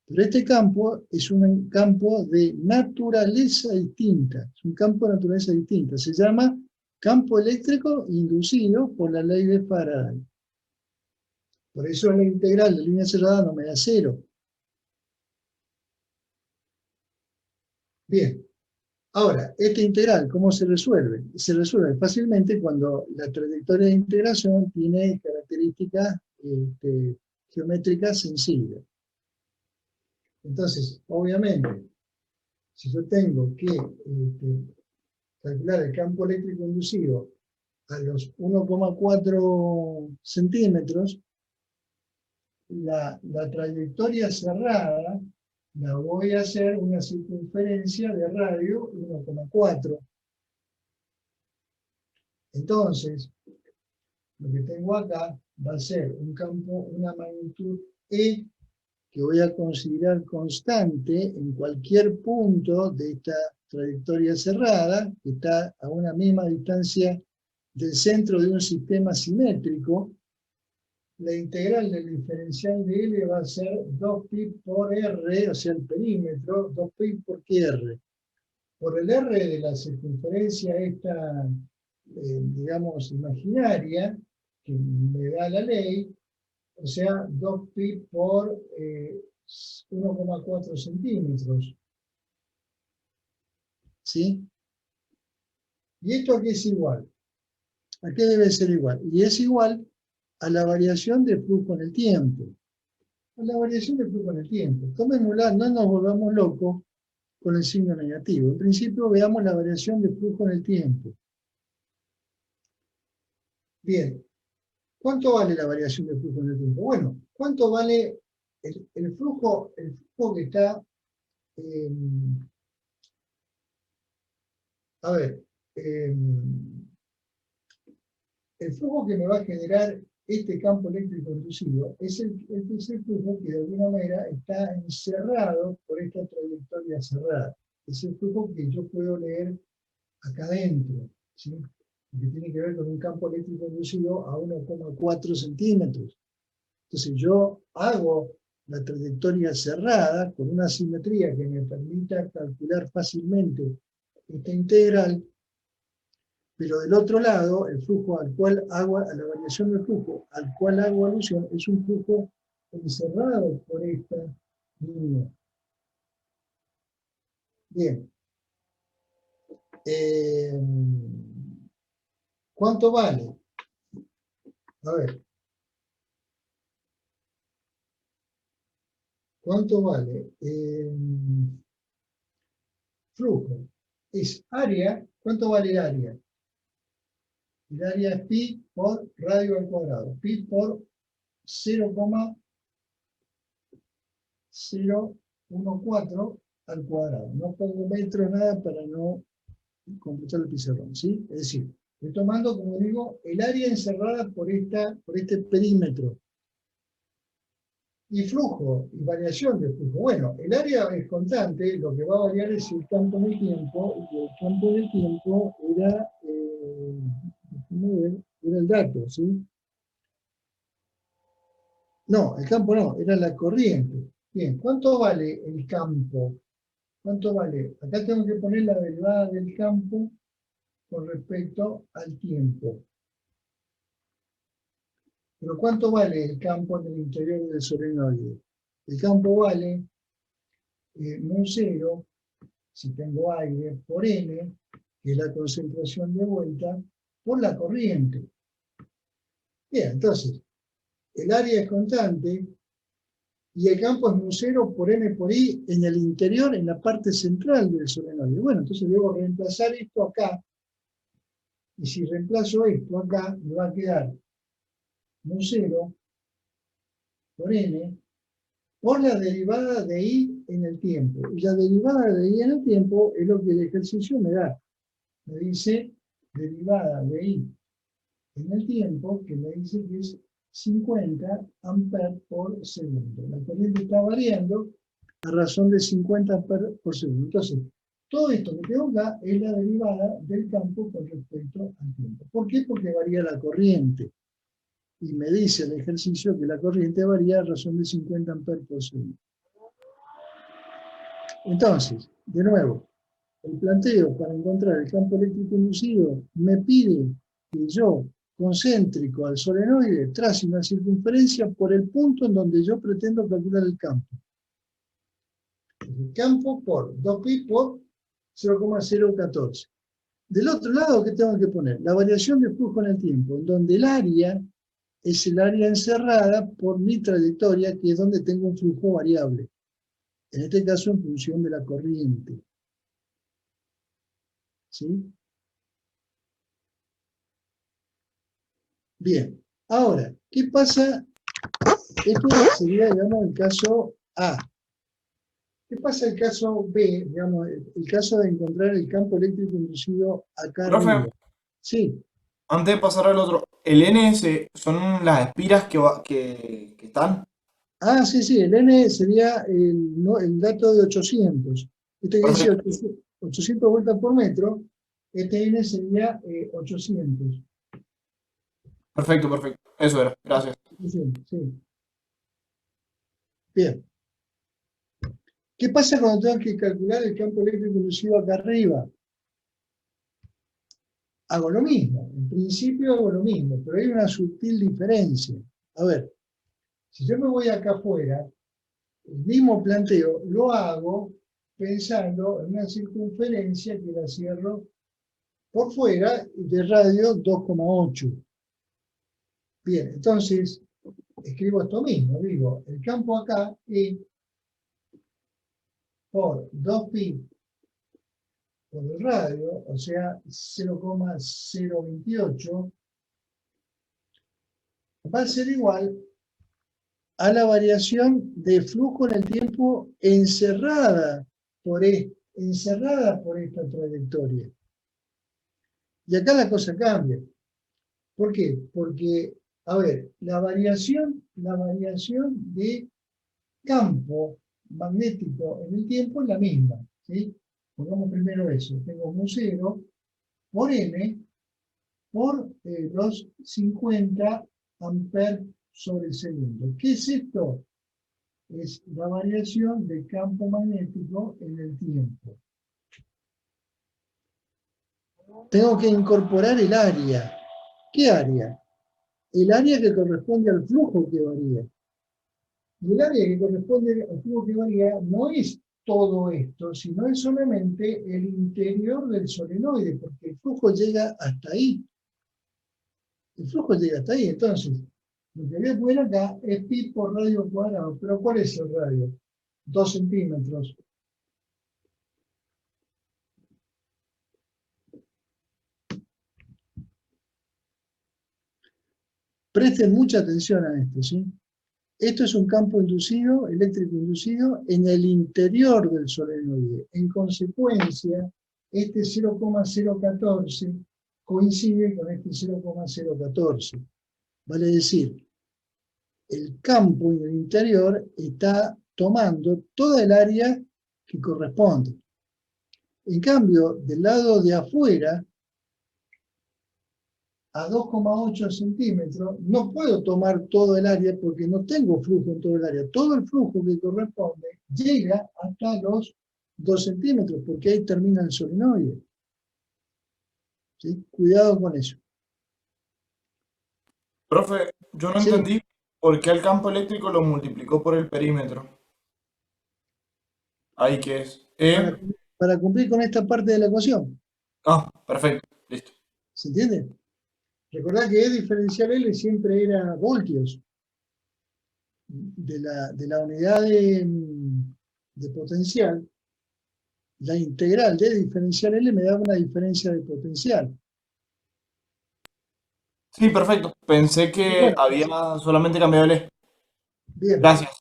Pero este campo es un campo de naturaleza distinta, es un campo de naturaleza distinta, se llama campo eléctrico inducido por la ley de Faraday. Por eso la integral de línea cerrada no me da 0. Bien, ahora, esta integral, ¿cómo se resuelve? Se resuelve fácilmente cuando la trayectoria de integración tiene características geométricas sensibles. Entonces, obviamente, si yo tengo que calcular el campo eléctrico inducido a los 1,4 centímetros, la trayectoria cerrada la voy a hacer una circunferencia de radio 1,4. Entonces, lo que tengo acá va a ser un campo, una magnitud E, que voy a considerar constante en cualquier punto de esta trayectoria cerrada, que está a una misma distancia del centro de un sistema simétrico. La integral del diferencial de L va a ser 2pi por R, o sea, el perímetro, 2pi por QR. Por el R de la circunferencia esta, digamos, imaginaria, que me da la ley, o sea, 2pi por 1,4 centímetros. ¿Sí? ¿Y esto a qué es igual? ¿A qué debe ser igual? Y es igual a la variación de flujo en el tiempo. A la variación de flujo en el tiempo. Tomémosla, no nos volvamos locos con el signo negativo. En principio veamos la variación de flujo en el tiempo. Bien, ¿cuánto vale la variación de flujo en el tiempo? Bueno, ¿cuánto vale el flujo que está... a ver, el flujo que me va a generar este campo eléctrico inducido es el flujo que de alguna manera está encerrado por esta trayectoria cerrada. Es el flujo que yo puedo leer acá adentro, ¿sí? Que tiene que ver con un campo eléctrico inducido a 1,4 centímetros. Entonces yo hago la trayectoria cerrada con una simetría que me permita calcular fácilmente esta integral, pero del otro lado, el flujo al cual hago, la variación del flujo al cual hago alusión, es un flujo encerrado por esta línea. Bien. ¿Cuánto vale? A ver. ¿Cuánto vale? Flujo. Es área. ¿Cuánto vale el área? El área es pi por radio al cuadrado. Pi por 0,014 al cuadrado. No pongo metros, nada para no completar el pizarrón, ¿sí? Es decir, estoy tomando, como digo, el área encerrada por este perímetro. Y flujo, y variación de flujo. Bueno, el área es constante, lo que va a variar es el campo en el tiempo, y el campo en el tiempo era el dato, ¿sí? No, el campo no, era la corriente. Bien, ¿cuánto vale el campo? ¿Cuánto vale? Acá tengo que poner la derivada del campo con respecto al tiempo. Pero ¿cuánto vale el campo en el interior del solenoide? El campo vale mu 0, si tengo aire, por n, que es la concentración de vuelta, por la corriente. Bien, entonces, el área es constante y el campo es mu 0 por n por i en el interior, en la parte central del solenoide. Bueno, entonces debo reemplazar esto acá, y si reemplazo esto acá, me va a quedar mu 0 por n por la derivada de i en el tiempo. Y la derivada de i en el tiempo es lo que el ejercicio me da. Me dice derivada de i en el tiempo, que me dice que es 50 amperes por segundo. La corriente está variando a razón de 50 amperes por segundo. Entonces, todo esto que tengo acá es la derivada del campo con respecto al tiempo. ¿Por qué? Porque varía la corriente. Y me dice el ejercicio que la corriente varía a razón de 50 amperes por segundo. Entonces, de nuevo, el planteo para encontrar el campo eléctrico inducido me pide que yo, concéntrico al solenoide, trace una circunferencia por el punto en donde yo pretendo calcular el campo. El campo por 2pi por 0,014. Del otro lado, ¿qué tengo que poner? La variación de flujo en el tiempo, en donde el área es el área encerrada por mi trayectoria, que es donde tengo un flujo variable. En este caso, en función de la corriente. ¿Sí? Bien. Ahora, ¿qué pasa? Esto sería, digamos, el caso A. ¿Qué pasa el caso B? Digamos, el caso de encontrar el campo eléctrico inducido acá Profe, arriba. Sí. antes de pasar al otro, ¿el N son las espiras que están? Ah, sí, sí, el N sería el dato de 800. Este que decía Perfecto, 800 vueltas por metro, este N sería 800. perfecto, perfecto. Eso era, gracias. Sí, sí. Bien. ¿Qué pasa cuando tengo que calcular el campo eléctrico inducido acá arriba? Hago lo mismo. En principio hago lo mismo, pero hay una sutil diferencia. A ver, si yo me voy acá afuera, el mismo planteo lo hago pensando en una circunferencia que la cierro por fuera de radio 2,8. Bien, entonces escribo esto mismo, digo, el campo acá es por 2pi por el radio, o sea, 0,028 va a ser igual a la variación de flujo en el tiempo encerrada por esta trayectoria. Y acá la cosa cambia. ¿Por qué? Porque, a ver, la variación de campo magnético en el tiempo es la misma, ¿sí? Pongamos primero eso. Tengo mu 0 por m por los 50 amperes sobre el segundo. ¿Qué es esto? Es la variación del campo magnético en el tiempo. Tengo que incorporar el área. ¿Qué área? El área que corresponde al flujo que varía. Y el área que corresponde al flujo que varía no es todo esto, sino es solamente el interior del solenoide, porque el flujo llega hasta ahí. El flujo llega hasta ahí, entonces, lo que voy a poner acá es pi por radio cuadrado. ¿Pero cuál es el radio? 2 centímetros. Presten mucha atención a esto, ¿sí? Esto es un campo inducido, eléctrico inducido, en el interior del solenoide. En consecuencia, este 0,014 coincide con este 0,014. Vale decir, el campo en el interior está tomando toda el área que corresponde. En cambio, del lado de afuera, a 2,8 centímetros, no puedo tomar todo el área porque no tengo flujo en todo el área. Todo el flujo que corresponde llega hasta los 2 centímetros, porque ahí termina el solenoide. ¿Sí? Cuidado con eso. Profe, yo no Sí. entendí por qué el campo eléctrico lo multiplicó por el perímetro. Ahí que es. Para cumplir con esta parte de la ecuación. Ah, perfecto, listo. ¿Se entiende? Recordad que E diferencial L siempre era voltios. De la unidad de potencial, la integral de diferencial L me da una diferencia de potencial. Sí, perfecto. Pensé que Bueno, había solamente cambiado el E. bien, Gracias.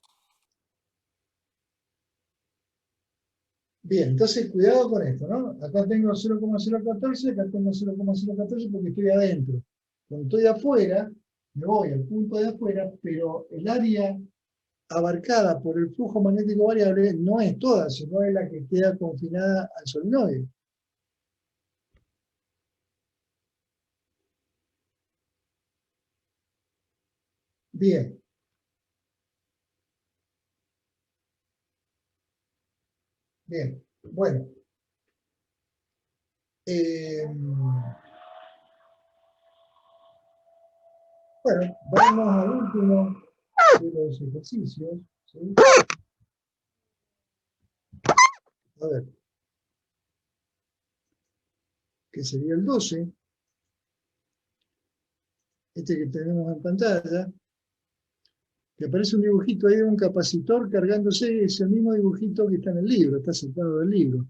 bien, entonces cuidado con esto, ¿no? Acá tengo 0,014, acá tengo 0,014 porque estoy adentro. Cuando estoy afuera, me voy al punto de afuera, pero el área abarcada por el flujo magnético variable no es toda, sino es la que queda confinada al solenoide. Bien. Bien, bueno. Bueno, vamos al último de los ejercicios. ¿Sí? A ver. Que sería el 12. Este que tenemos en pantalla. Que aparece un dibujito ahí de un capacitor cargándose, es el mismo dibujito que está en el libro, está sacado del libro.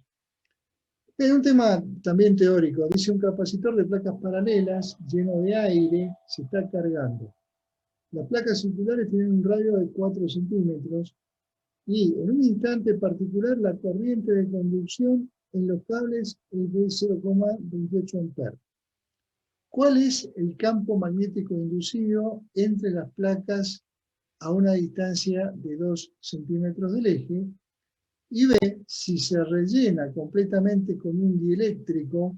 Es un tema también teórico. Dice un capacitor de placas paralelas lleno de aire se está cargando. Las placas circulares tienen un radio de 4 centímetros y en un instante particular la corriente de conducción en los cables es de 0,28 amperes. ¿Cuál es el campo magnético inducido entre las placas a una distancia de 2 centímetros del eje? Y ve si se rellena completamente con un dieléctrico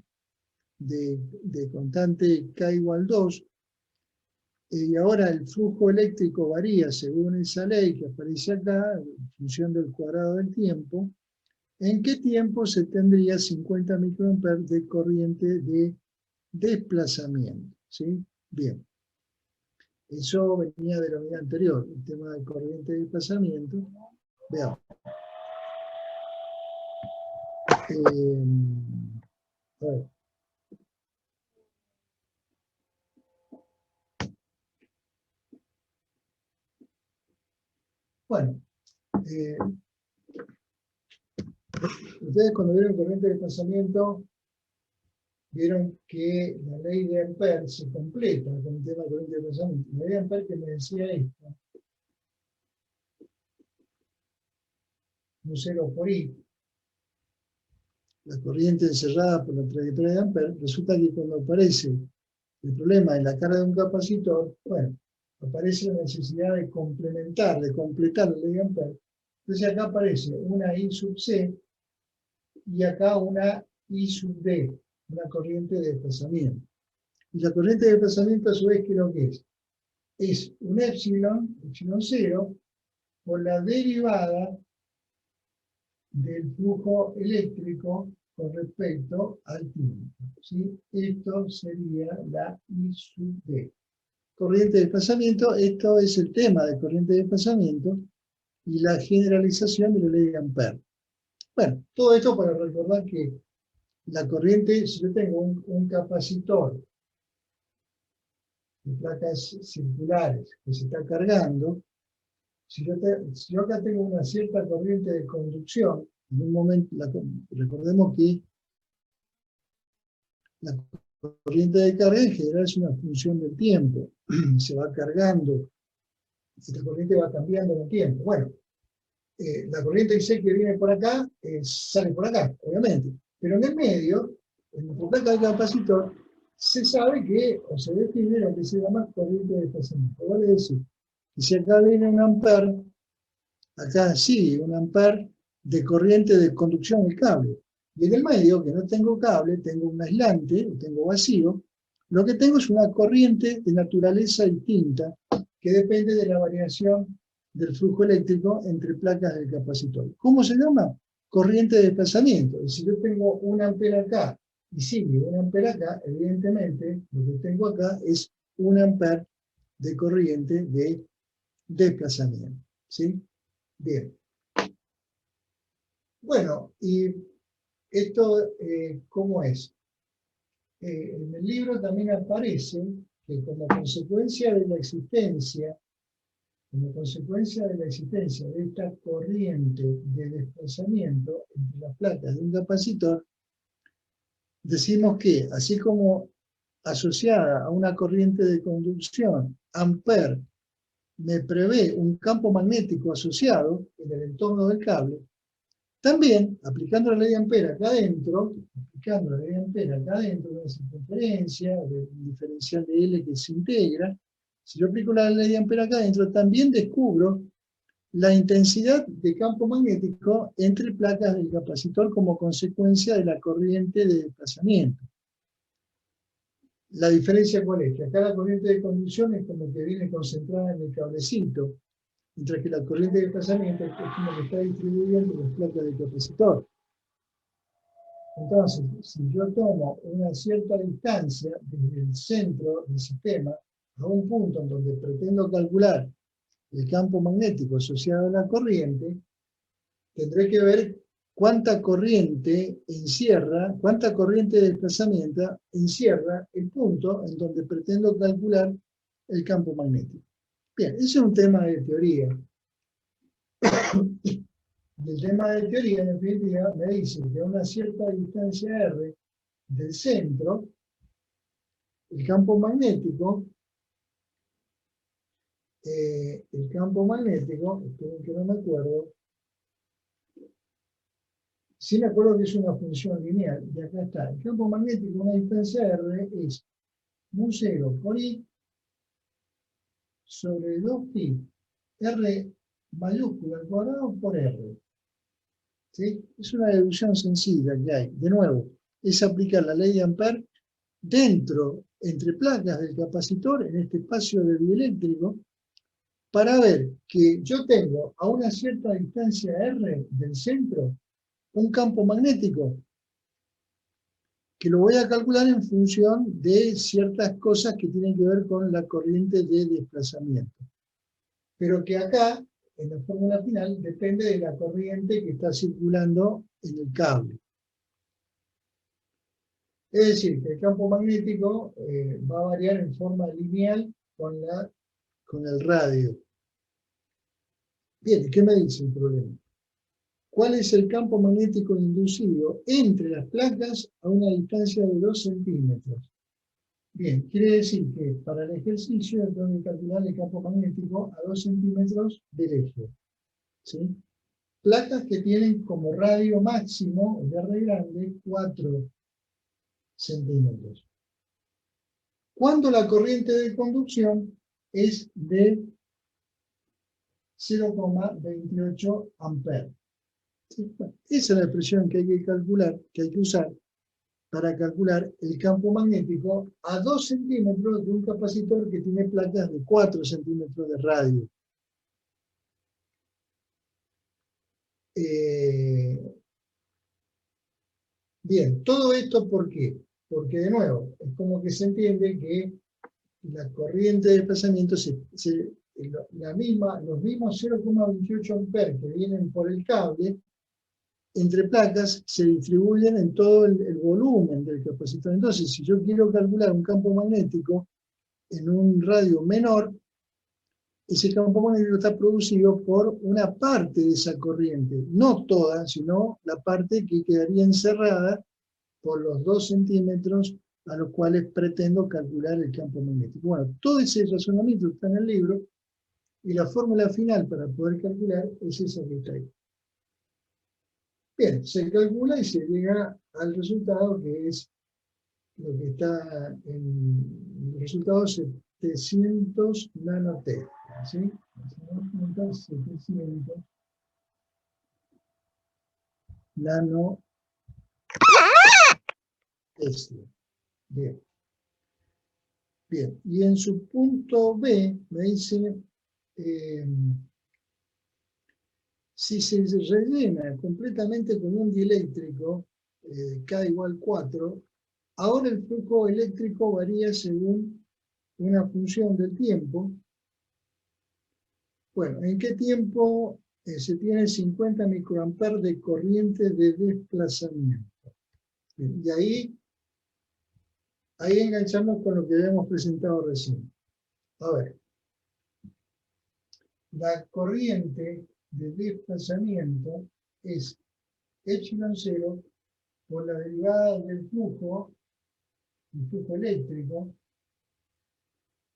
de constante K igual 2, y ahora el flujo eléctrico varía según esa ley que aparece acá, en función del cuadrado del tiempo. ¿En qué tiempo se tendría 50 microamperes de corriente de desplazamiento? ¿Sí? Bien. Eso venía de la unidad anterior, el tema de corriente de desplazamiento. Veamos. A ver. Bueno, ustedes cuando vieron corriente de desplazamiento, vieron que la ley de Ampère se completa con el tema de corriente de desplazamiento. La ley de Ampère que me decía esto, un 0 por I, la corriente encerrada por la trayectoria de Ampère, resulta que cuando aparece el problema en la carga de un capacitor, bueno, aparece la necesidad de complementar, de completar la ley de Ampère. Entonces acá aparece una I sub C y acá una I sub D, una corriente de desplazamiento. Y la corriente de desplazamiento a su vez, ¿qué es lo que es? Es un epsilon 0, por la derivada del flujo eléctrico con respecto al tiempo, ¿sí? Esto sería la I sub D. Corriente de desplazamiento, esto es el tema de corriente de desplazamiento y la generalización de la ley de Ampère. Bueno, todo esto para recordar que la corriente, si yo tengo un capacitor de placas circulares que se está cargando, si yo acá tengo una cierta corriente de conducción, en un momento, recordemos que la corriente de carga en general es una función del tiempo, se va cargando, esta corriente va cambiando en el tiempo. Bueno, la corriente IC que viene por acá, sale por acá, obviamente, pero en el medio, en la placa del capacitor, se sabe que, o se define lo que se llama corriente de desplazamiento. Vale decir, que si acá viene un ampere, acá sí, un ampere de corriente de conducción del cable. Y en el medio, que no tengo cable, tengo un aislante, tengo vacío, lo que tengo es una corriente de naturaleza distinta, que depende de la variación del flujo eléctrico entre placas del capacitor. ¿Cómo se llama? Corriente de desplazamiento. Si yo tengo un ampere acá y sigue un ampere acá, evidentemente lo que tengo acá es un ampere de corriente de desplazamiento. ¿Sí? Bien. Bueno, y esto, ¿cómo es? En el libro también aparece que como consecuencia de la existencia de esta corriente de desplazamiento entre las placas de un capacitor, decimos que, así como asociada a una corriente de conducción, Ampère me prevé un campo magnético asociado en el entorno del cable, también, aplicando la ley de Ampère acá adentro, de la circunferencia, del diferencial de L que se integra, si yo aplico la ley de Ampère acá adentro, también descubro la intensidad de campo magnético entre placas del capacitor como consecuencia de la corriente de desplazamiento. La diferencia cuál es, que acá la corriente de conducción es como que viene concentrada en el cablecito, mientras que la corriente de desplazamiento es como que está distribuida entre las placas del capacitor. Entonces, si yo tomo una cierta distancia desde el centro del sistema a un punto en donde pretendo calcular el campo magnético asociado a la corriente, tendré que ver cuánta corriente de desplazamiento encierra el punto en donde pretendo calcular el campo magnético. Bien, ese es un tema de teoría. El tema de teoría, en definitiva, me dice que a una cierta distancia R del centro, el campo magnético, esperen que no me acuerdo, sí me acuerdo que es una función lineal, y acá está, el campo magnético a una distancia R es mu0 por I sobre 2pi, R mayúscula al cuadrado por R. ¿Sí? Es una deducción sencilla que hay. De nuevo, es aplicar la ley de Ampère entre placas del capacitor, en este espacio de dieléctrico, para ver que yo tengo a una cierta distancia R del centro un campo magnético que lo voy a calcular en función de ciertas cosas que tienen que ver con la corriente de desplazamiento. Pero que acá, en la fórmula final, depende de la corriente que está circulando en el cable. Es decir, que el campo magnético va a variar en forma lineal con el radio. Bien, ¿y qué me dice el problema? ¿Cuál es el campo magnético inducido entre las placas a una distancia de 2 centímetros? Bien, quiere decir que para el ejercicio tengo que calcular el campo magnético a 2 centímetros del eje. ¿Sí? Placas que tienen como radio máximo, de R grande, 4 centímetros. Cuando la corriente de conducción es de 0,28 amperes. ¿Sí? Bueno, esa es la expresión que hay que calcular, que hay que usar para calcular el campo magnético a 2 centímetros de un capacitor que tiene placas de 4 centímetros de radio. Bien, todo esto ¿por qué? Porque de nuevo, es como que se entiende que la corriente de desplazamiento, los mismos 0,28 amperes que vienen por el cable, entre placas se distribuyen en todo el volumen del capacitor. Entonces, si yo quiero calcular un campo magnético en un radio menor, ese campo magnético está producido por una parte de esa corriente, no toda, sino la parte que quedaría encerrada por los 2 centímetros a los cuales pretendo calcular el campo magnético. Bueno, todo ese razonamiento está en el libro, y la fórmula final para poder calcular es esa que está ahí. Bien, se calcula y se llega al resultado que es lo que está en el resultado 700 nanotesla, ¿sí? 700 nanotesla. Bien. Bien, y en su punto B me dice, si se rellena completamente con un dieléctrico, K igual 4, ahora el flujo eléctrico varía según una función del tiempo. Bueno, ¿en qué tiempo se tiene 50 microamperes de corriente de desplazamiento? Bien, y ahí enganchamos con lo que habíamos presentado recién. A ver, la corriente de desplazamiento es epsilon 0 por la derivada del flujo, el flujo eléctrico,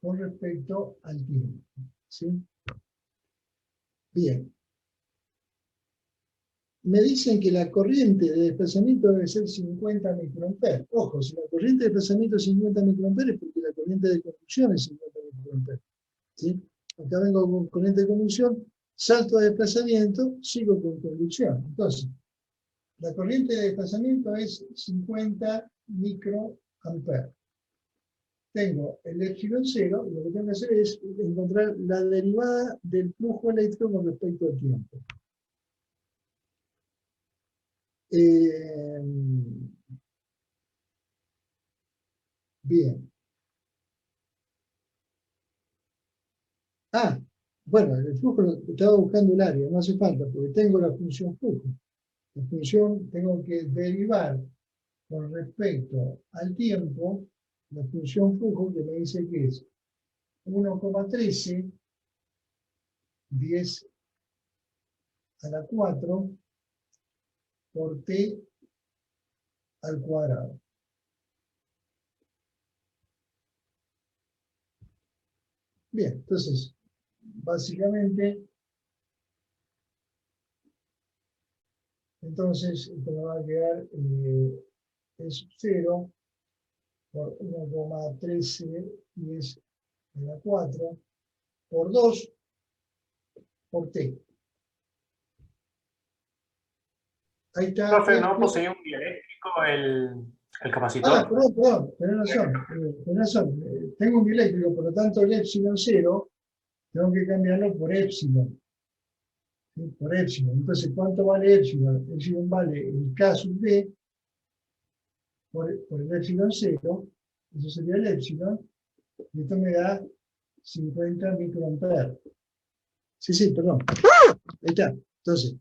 con respecto al tiempo. ¿Sí? Bien. Me dicen que la corriente de desplazamiento debe ser 50 microamperes. Ojo, si la corriente de desplazamiento es 50 microamperes, porque la corriente de conducción es 50 microamperes. ¿Sí? Acá vengo con corriente de conducción, salto a desplazamiento, sigo con conducción. Entonces, la corriente de desplazamiento es 50 microamperes. Tengo el epsilon 0, y lo que tengo que hacer es encontrar la derivada del flujo eléctrico con respecto al tiempo. Bien. Bueno, el flujo estaba buscando el área, no hace falta, porque tengo la función flujo. La función tengo que derivar con respecto al tiempo, la función flujo que me dice que es 1,13, 10 a la 4, por t al cuadrado. Bien, entonces, básicamente, entonces, esto me va a quedar, es 0 por 1,13, 10 a la 4, por 2, por t. Ahí está. Profe, ¿no poseía un dieléctrico el capacitor? Perdón, tenés razón. Tengo un dieléctrico, por lo tanto el epsilon 0 tengo que cambiarlo por epsilon. ¿Sí? Por epsilon. Entonces, ¿cuánto vale epsilon? Epsilon vale el K sub D por el epsilon 0, eso sería el epsilon, y esto me da 50 microamperes. Sí, perdón. Ahí está. Entonces,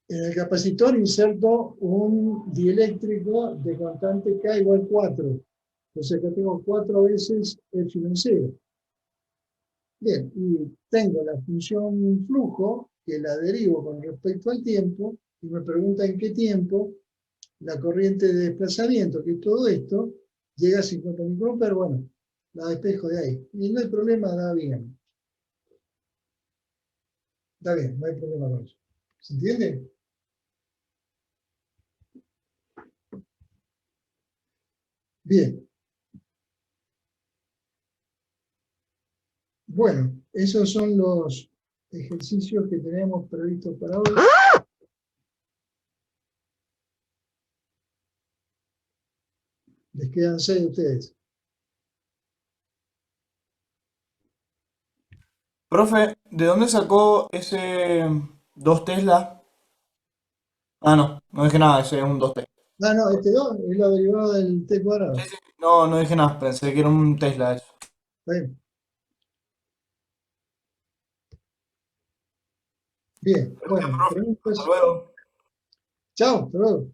en el capacitor inserto un dieléctrico de constante K igual 4. Entonces acá tengo 4 veces epsilon 0. Bien, y tengo la función flujo, que la derivo con respecto al tiempo, y me pregunta en qué tiempo la corriente de desplazamiento, que es todo esto, llega a 50 microamperes, bueno, la despejo de ahí. Y no hay problema, da bien. Está bien, no hay problema con eso. ¿Se entiende? Bien. Bueno, esos son los ejercicios que tenemos previstos para hoy. Les quedan 6 de ustedes. Profe, ¿de dónde sacó ese 2 Tesla? Ah, no dije nada, ese es un 2T. Ah, no, este 2 es la derivada del t cuadrado. Sí, sí, no dije nada, pensé que era un Tesla eso. Está bien. Bien, bueno, Profe, preguntas. hasta luego. Chao, hasta luego.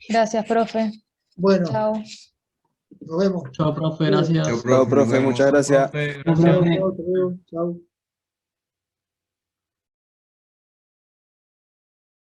Gracias, profe. Bueno, Chao. nos vemos. Chao, profe, Hasta luego. gracias. Chao, profe, muchas gracias. Profe, Chao, gracias. chao, hasta luego. Chao.